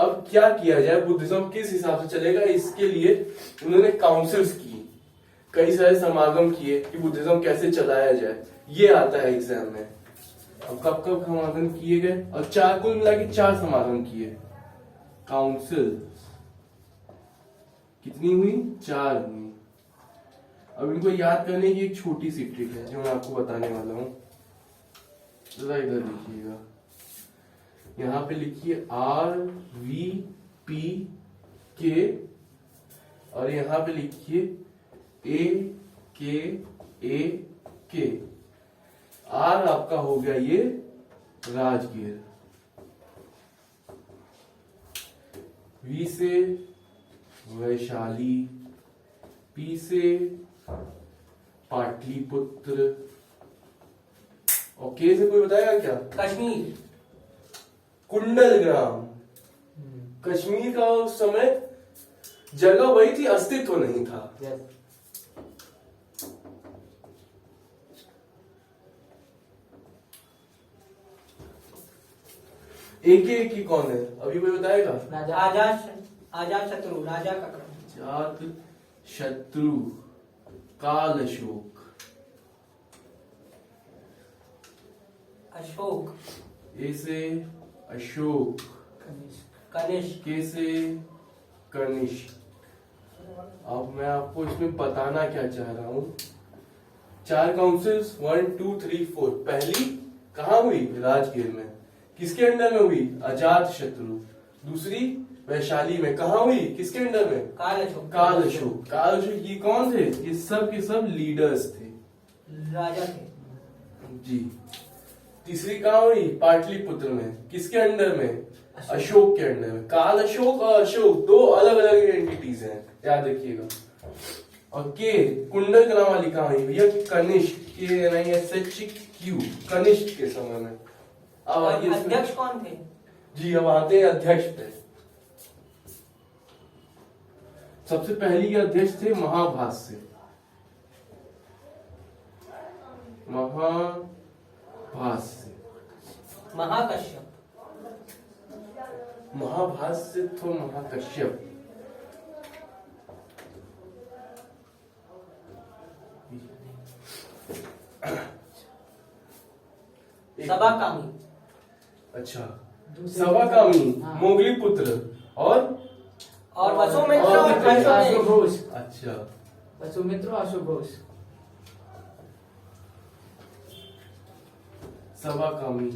अब क्या किया जाए, बुद्धिज्म किस हिसाब से चलेगा, इसके लिए उन्होंने काउंसिल्स की, कई सारे समागम किए कि बुद्धिज्म कैसे चलाया जाए। ये आता है एग्जाम में। अब कब कब समागम किए गए, और चार, कुल मिला के 4 समागम किए। काउंसिल कितनी हुई, 4 हुई। अब इनको याद करने की एक छोटी सी ट्रिक है जो मैं आपको बताने वाला हूं। जरा इधर लिखिएगा, यहां पे लिखिए RVPK और यहां पे लिखिए AKAK। आर आपका हो गया ये राजगीर, वी से वैशाली, पी से पाटलिपुत्र, और के से कोई बताएगा क्या, कश्मीर। कुंडलग्राम। कश्मीर का उस समय जगह वही थी, अस्तित्व नहीं था। एक की कौन है, अभी कोई बताएगा। आजाद शत्रु, राजा का क्रम। जात शत्रु, काल अशोक, अशोक। ए से अशोक, कनिष्क। के से कनिष्क। अब मैं आपको इसमें बताना क्या चाह रहा हूं, 4 काउंसिल्स 1 2 3 4। पहली कहां हुई, राजगीर में। किसके अंडर में हुई, अजात शत्रु। दूसरी वैशाली में, कहां हुई, किसके अंडर में, काल अशोक। काल अशोक। काल अशोक ये कौन थे, ये सब के सब लीडर्स थे, राजा थे जी। तीसरी कहां हुई, पाटलिपुत्र में। किसके अंडर में, अशोक के अंडर में। काल अशोक और अशोक 2 अलग अलग एंटिटीज हैं, याद रखिएगा। और के कुंडलग्राम वाली कहां हुई भैया, कनिष्क, KNISHQ, कनिष्क के समय में। अब आइए अध्यक्ष कौन थे, जी अब आते हैं अध्यक्ष पे। सबसे पहली के अध्यक्ष थे महाभाष्य, महाभाष्य, महाकश्यप। महाभाष्य तो महाकश्यप। सभाकामी। अच्छा, सभाकामी, मोगली पुत्र और वसुमित्र और अश्वघोष। अच्छा, वसुमित्र और अश्वघोष। सभाकामी,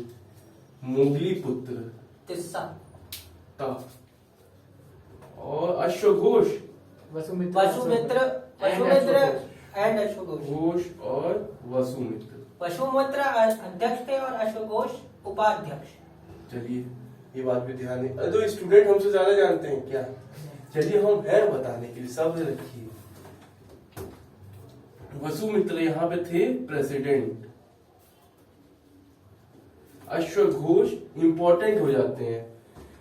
मोगली पुत्र, तिस्सा। ता, और अश्वघोष, वसुमित्र एंड अश्वघोष। घोष और वसुमित्र। वसुमित्र अध्यक्ष थे और अश्वघोष उपाध्यक्ष। चलिए ये बात भी ध्यान दें, तो स्टूडेंट हमसे ज्यादा जानते हैं क्या। चलिए हम है बताने के लिए, सब रखिए। वसुमित्र यहाँ पे थे प्रेसिडेंट, अश्वघोष इंपॉर्टेंट हो जाते हैं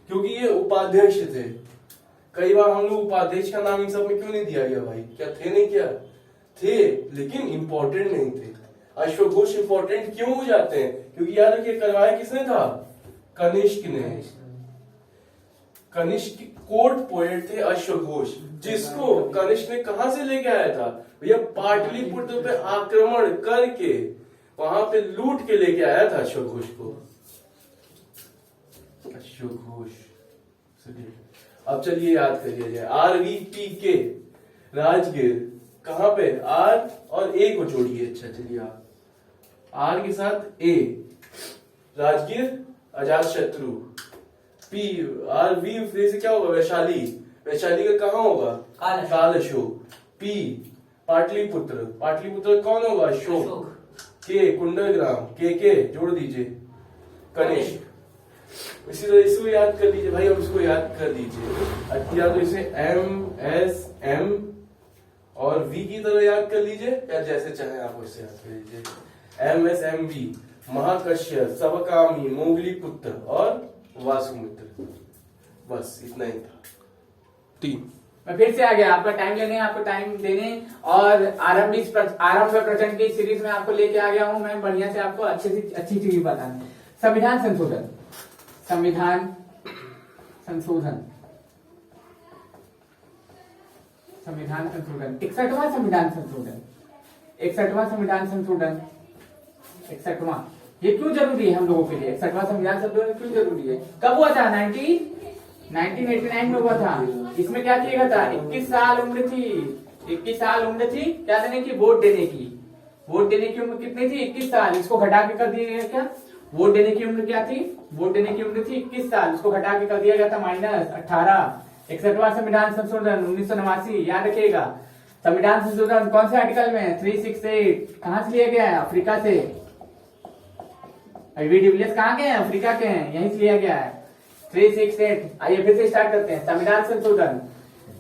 क्योंकि ये उपाध्यक्ष थे। कई बार हम लोग उपाध्यक्ष का नाम इन सब में क्यों नहीं दिया गया भाई, क्या थे नहीं, क्या थे लेकिन इंपॉर्टेंट नहीं थे। अश्वघोष इंपॉर्टेंट क्यों हो जाते हैं, क्योंकि याद रखिए करवाया किसने था, कनिष्क ने। कनिष्क कोर्ट पोएट थे अश्वघोष, जिसको कनिष्क ने कहां से लेके आया था भैया, पाटलिपुत्र पे आक्रमण करके वहां पे लूट के लेके आया था अश्वघोष को। अश्वघोष। अब चलिए याद करिए जाए, RVPK राजगीर कहां पे, R और A को जोड़िए। अच्छा चलिए आप R के साथ A, राजगीर अजात शत्रु। P RV से क्या होगा, वैशाली। वैशाली का कहां होगा, काल अशोक। P पाटलिपुत्र, पाटलिपुत्र कौन होगा, अशोक। K कुंडलग्राम, के जोड़ दीजिए, कनिष्क। इसी तरह इसको याद कर लीजिए भाई, अब इसको याद कर लीजिए। या तो इसे MSM और वी की तरह याद कर लीजिए या जैसे चाहे आप वैसे याद कर लीजिए। MSMV, महाकश्यप, सबकामी, मोगली पुत्र और वासुमित्र। बस इतना ही था। 3 मैं फिर से आ गया, आपका टाइम लेने, आपको टाइम देने और आरंभ प्रचंड की सीरीज में आपको लेके आ गया हूं मैं बढ़िया से आपको अच्छी चीज बताने। संविधान संशोधन, संविधान संशोधन, संविधान संशोधन, 61वां संविधान संशोधन, 61वां संविधान संशोधन, 61वां। ये क्यों जरूरी है हम लोगों के लिए? 61वां संविधान संशोधन क्यों जरूरी है? कब हुआ था? 1989 में हुआ था। इसमें क्या किया गया था? 21 साल उम्र थी, 21 साल उम्र थी क्या देने की? वोट देने की। वोट देने की उम्र कितनी थी? 21 साल। इसको घटा के कर दिया गया क्या? वोट देने की उम्र क्या थी? वोट देने की उम्र थी 21 साल, उसको घटा के कर दिया गया था -18। 61वां संविधान संशोधन 1989, याद रखिएगा। संविधान संशोधन कौन से आर्टिकल में? 368। कहां से लिया गया है? अफ्रीका से। वी डिविलियर्स कहाँ के हैं? अफ्रीका के हैं, यहीं से लिया गया है। 368। आइए फिर से स्टार्ट करते हैं। संविधान संशोधन,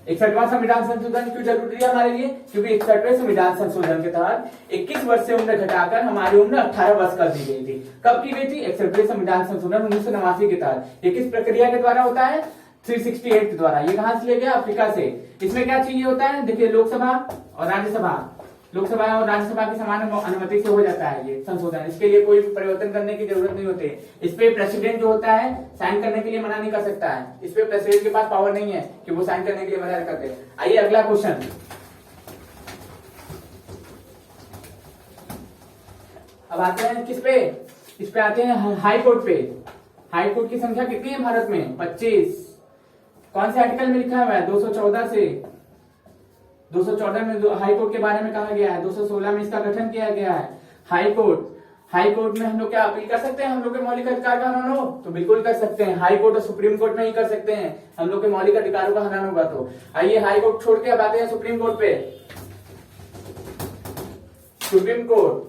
61वां संविधान संशोधन क्यों जरूरी है हमारे लिए? क्योंकि 61वें संविधान संशोधन के तहत 21 वर्ष से उम्र घटाकर हमारी उम्र 18 वर्ष कर दी गई थी। कब की गई थी? 61वें संविधान संशोधन 1989 के तहत। ये किस प्रक्रिया के द्वारा होता है? 368 के द्वारा। ये कहां से लिया गया? अफ्रीका से। इसमें क्या चाहिए होता है? देखिए, लोकसभा और राज्यसभा, लोकसभा और राज्यसभा की समान अनुमति से हो जाता है ये संशोधन। इसके लिए कोई परिवर्तन करने की जरूरत नहीं होती। इस पे प्रेसिडेंट जो होता है साइन करने के लिए मना नहीं कर सकता है। इस पे प्रेसिडेंट के पास पावर नहीं है कि वो साइन करने के लिए मना करते हैं। आइए अगला क्वेश्चन। अब आते हैं किस पे? इस पे आते हैं हाई कोर्ट पे। हाई कोर्ट की संख्या कितनी है भारत में? 25। कौन से आर्टिकल में लिखा हुआ है? 214 से। 214 में हाई कोर्ट के बारे में कहा गया है। 216 में इसका गठन किया गया है। हाई कोर्ट, हाई कोर्ट में हम लोग क्या अपील कर सकते हैं? हम लोग के मौलिक अधिकार का हनन हो तो बिल्कुल कर सकते हैं। हाई कोर्ट और सुप्रीम कोर्ट में ही कर सकते हैं हम लोग के मौलिक अधिकारों का हनन होगा तो। आइए हाई कोर्ट छोड़ के अब आते हैं सुप्रीम कोर्ट पे। Supreme court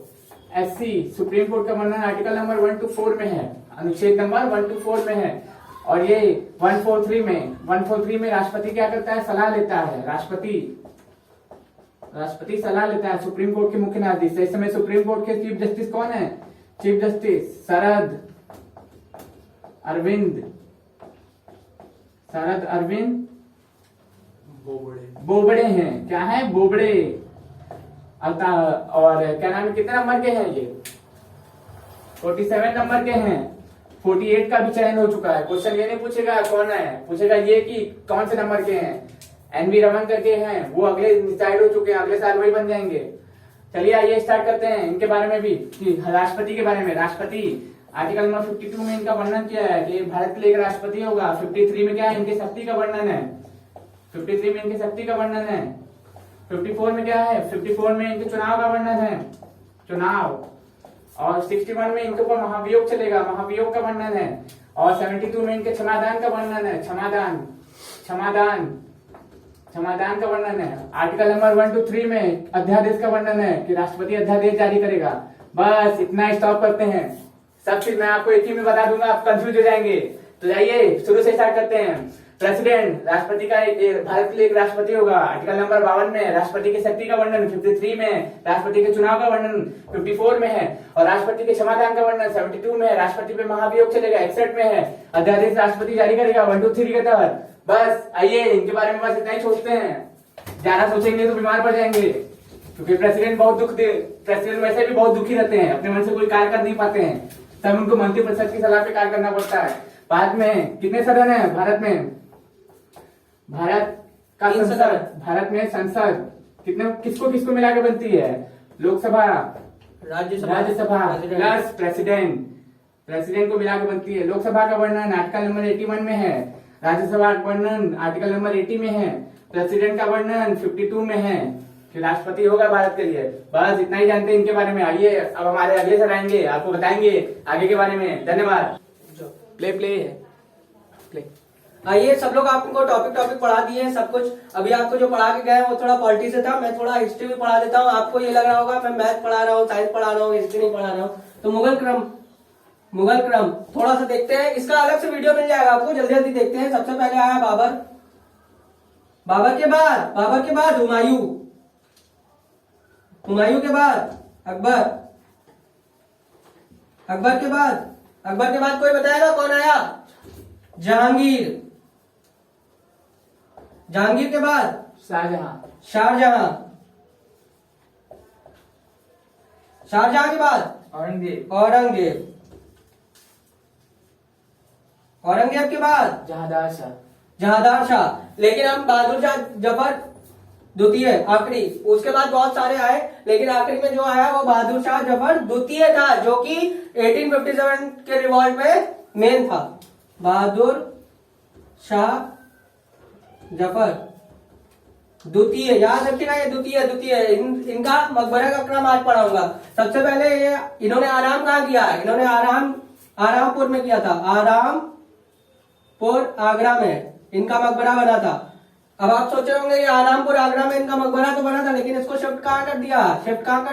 SC, supreme court का वर्णन आर्टिकल नंबर 1 to 4 में है, अनुच्छेद नंबर 1 to 4 में है। और ये 143 में राष्ट्रपति क्या करता है? सलाह लेता है। राष्ट्रपति सलाह लेता है सुप्रीम कोर्ट के मुख्य न्यायाधीश से। इस समय सुप्रीम कोर्ट के चीफ जस्टिस कौन है? चीफ जस्टिस शरद अरविंद बोबड़े हैं। क्या है? बोबड़े। और क्या नाम है? कितने नंबर के हैं ये? 47 नंबर के हैं। 48 का भी चयन हो चुका है। क्वेश्चन ये नहीं पूछेगा कौन है, पूछेगा ये कि कौन से नंबर के हैं। NV रमन करके हैं, वो अगले डिसाइड हो चुके हैं, अगले साल वही बन जाएंगे। चलिए आइए स्टार्ट करते हैं इनके बारे में भी, राष्ट्रपति के बारे में। राष्ट्रपति आर्टिकल नंबर 52 में इनका वर्णन किया है कि भारत के लिए एक राष्ट्रपति होगा। 53 में क्या है? इनकी शक्ति का वर्णन है। 53 में इनकी शक्ति का वर्णन है। 54 में क्या है? 54 में इनके चुनाव का वर्णन है, चुनाव। और 61 में इनके ऊपर महाभियोग चलेगा, महाभियोग का वर्णन है। और 72 में इनके क्षमादान का वर्णन है, क्षमादान का वर्णन है। आर्टिकल नंबर 1 to 3 में अध्यादेश का वर्णन है कि राष्ट्रपति अध्यादेश जारी करेगा। बस इतना स्टॉप करते हैं। सब चीज मैं आपको एक ही में बता दूंगा, आप कंफ्यूज हो जाएंगे। तो जाइए शुरू से स्टार्ट करते हैं। प्रेसिडेंट, राष्ट्रपति का भारत के लिए एक राष्ट्रपति होगा। आर्टिकल नंबर 52 में राष्ट्रपति की शक्ति का वर्णन, 53 में राष्ट्रपति के चुनाव का वर्णन, 54 में है। और राष्ट्रपति के क्षमादान का वर्णन 72 में है। राष्ट्रपति पे महाभियोग चलेगा 61 में है। अध्यादेश राष्ट्रपति जारी करेगा 1 to 3 के तहत। बस आइए इनके बारे में बस इतना ही सोचते हैं। ज्यादा सोचेंगे तो बीमार पड़ जाएंगे, क्योंकि प्रेसिडेंट प्रेसिडेंट वैसे भी बहुत दुखी रहते हैं, अपने मन से कोई कार्य कर नहीं पाते हैं। तब उनको मंत्रिपरिषद की सलाह पे कार्य करना पड़ता है। बाद में कितने सदन है भारत में? भारत का संसद, भारत में संसद कितने, किसको किसको मिला के बनती है? लोकसभा, राज्यसभा प्लस प्रेसिडेंट को मिला के बनती है। लोकसभा का वर्णन आर्टिकल नंबर 81 में है। राज्यसभा का वर्णन आर्टिकल नंबर 80 में है। प्रेसिडेंट का वर्णन 52 में है कि राष्ट्रपति होगा भारत के लिए। बस इतना ही जानते हैं इनके बारे में। आइए अब हमारे अगले सर आएंगे, आपको बताएंगे आगे के बारे में। धन्यवाद। प्ले आइए सब लोग आपको टॉपिक पढ़ा दिए हैं सब कुछ। अभी आपको जो पढ़ा के गए वो थोड़ा पॉलिटी से था, मैं थोड़ा हिस्ट्री भी पढ़ा देता हूँ। आपको ये लग रहा होगा मैं मैथ पढ़ा रहा हूँ, साइंस पढ़ा रहा हूँ, हिस्ट्री नहीं पढ़ा रहा हूँ। तो मुगल क्रम थोड़ा सा देखते हैं। इसका अलग से वीडियो मिल जाएगा आपको, जल्दी जल्दी देखते हैं। सबसे पहले आया बाबर के बाद हुमायूं, हुमायूं के बाद अकबर, अकबर के बाद कोई बताएगा कौन आया? जहांगीर, जहांगीर के बाद शाहजहां, शाहजहां, शाहजहां के बाद औरंगजेब, औरंगजेब, औरंगजेब के बाद जहांदार शाह, जहांदार शाह। लेकिन हम बहादुर शाह जफर द्वितीय आखिरी, उसके बाद बहुत सारे आए, लेकिन आखिरी में जो आया वो बहादुर शाह जफर द्वितीय था, जो कि 1857 के रिवॉल्ट में मेन था। बहादुर शाह जफर द्वितीय, याद रखिएगा ये द्वितीय। इनका मकबरा का क्रम आज पढ़ाऊंगा। सबसे पहले ये इन्होंने आराम कहाँ किया? इन्होंने आरामपुर में किया था। आरामपुर आगरा में इनका मकबरा बना था। अब आप सोचे होंगे ये आरामपुर आगरा में इनका मकबरा तो बना था, लेकिन इसको शिफ्ट कहाँ कर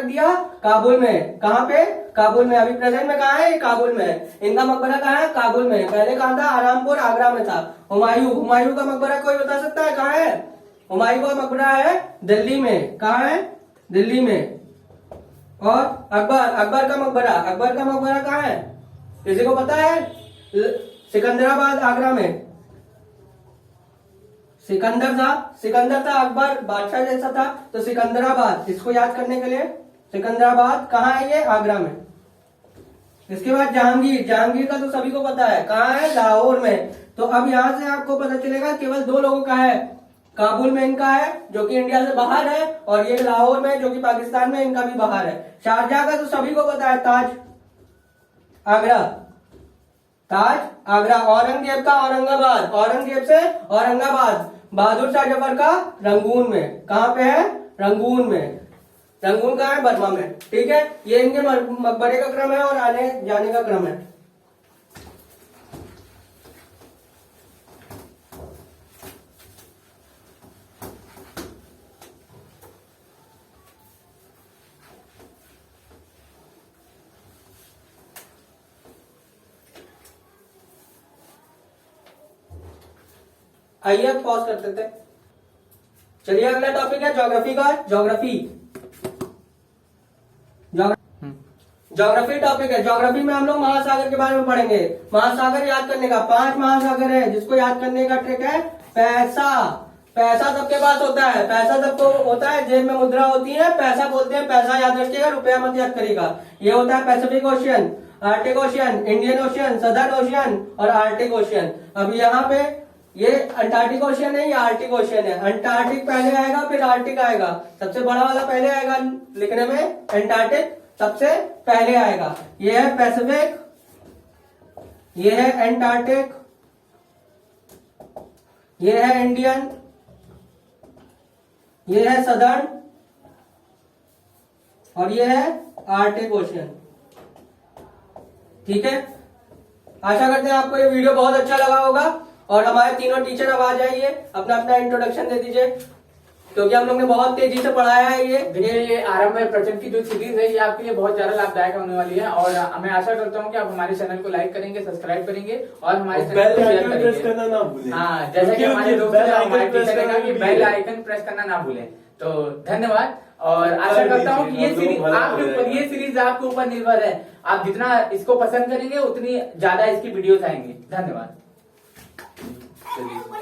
दिया? काबुल में। कहाँ पे? काबुल में। अभी प्रेजेंट में कहाँ है? काबुल में। इनका मकबरा कहाँ है? काबुल में। पहले कहाँ था? आरामपुर आगरा में था। हुमायूं का मकबरा कोई बता सकता है कहाँ है? हुमायूं का मकबरा है दिल्ली में। कहाँ है? दिल्ली में। और अकबर का मकबरा कहाँ है? किसी को पता है? सिकंदराबाद आगरा में। सिकंदर था अकबर बादशाह जैसा था, तो सिकंदराबाद, इसको याद करने के लिए सिकंदराबाद कहाँ है? ये आगरा में। इसके बाद जहांगीर का तो सभी को पता है, कहाँ है? लाहौर में। तो अब यहाँ से आपको पता चलेगा केवल दो लोगों का है। काबुल में इनका है जो कि इंडिया से बाहर है, और ये लाहौर में जो कि पाकिस्तान में, इनका भी बाहर है। शाहजहां का तो सभी को पता है, ताज आगरा। औरंगजेब का औरंगजेब से औरंगाबाद। बहादुर शाह जफर का रंगून में। कहाँ पे है? रंगून में। रंगून कहाँ है? बर्मा में। ठीक है, ये इनके मकबरे का क्रम है और आने जाने का क्रम है। आइए अब पॉज करते थे। चलिए अगला टॉपिक है ज्योग्राफी का। ज्योग्राफी टॉपिक है। ज्योग्राफी में हम लोग महासागर के बारे में पढ़ेंगे। महासागर याद करने का 5 महासागर है, जिसको याद करने का ट्रिक है पैसा सबके पास होता है। पैसा सबको होता है, जेब में मुद्रा होती है, पैसा बोलते हैं। पैसा याद रखिएगा, रुपया मत याद करिएगा। ये होता है Pacific ocean, Arctic ocean, Indian ocean, southern ocean और आर्टिक ओशियन। अब यहाँ पे ये अंटार्कटिक ओशियन है, ये आर्टिक ओशियन है। अंटार्कटिक पहले आएगा, फिर आर्टिक आएगा। सबसे बड़ा वाला पहले आएगा लिखने में, अंटार्कटिक सबसे पहले आएगा। ये है पैसिफिक, ये है अंटार्कटिक, ये है इंडियन, ये है सदर्न और ये है आर्टिक ओशियन। ठीक है, आशा करते हैं आपको ये वीडियो बहुत अच्छा लगा होगा। और हमारे तीनों टीचर अब आ जाइए, अपना अपना इंट्रोडक्शन दे दीजिए, क्योंकि हम लोग ने बहुत तेजी से पढ़ाया है। देखिए, ये आरंभ में प्रचंड की जो सीरीज है, ये आपके लिए बहुत ज्यादा लाभदायक होने वाली है। और मैं आशा करता हूँ कि आप हमारे चैनल को लाइक करेंगे, सब्सक्राइब करेंगे और हमारे चैनल को शेयर करेंगे। हाँ, जैसा कि हमारे दोस्त हमारे टीचर ने कहा कि बेल आइकन प्रेस करना ना भूलें। तो धन्यवाद, और आशा करता हूँ कि ये सीरीज आपके ऊपर निर्भर है। आप जितना इसको पसंद करेंगे, उतनी ज्यादा इसकी वीडियोस आएंगी। धन्यवाद। चलिए।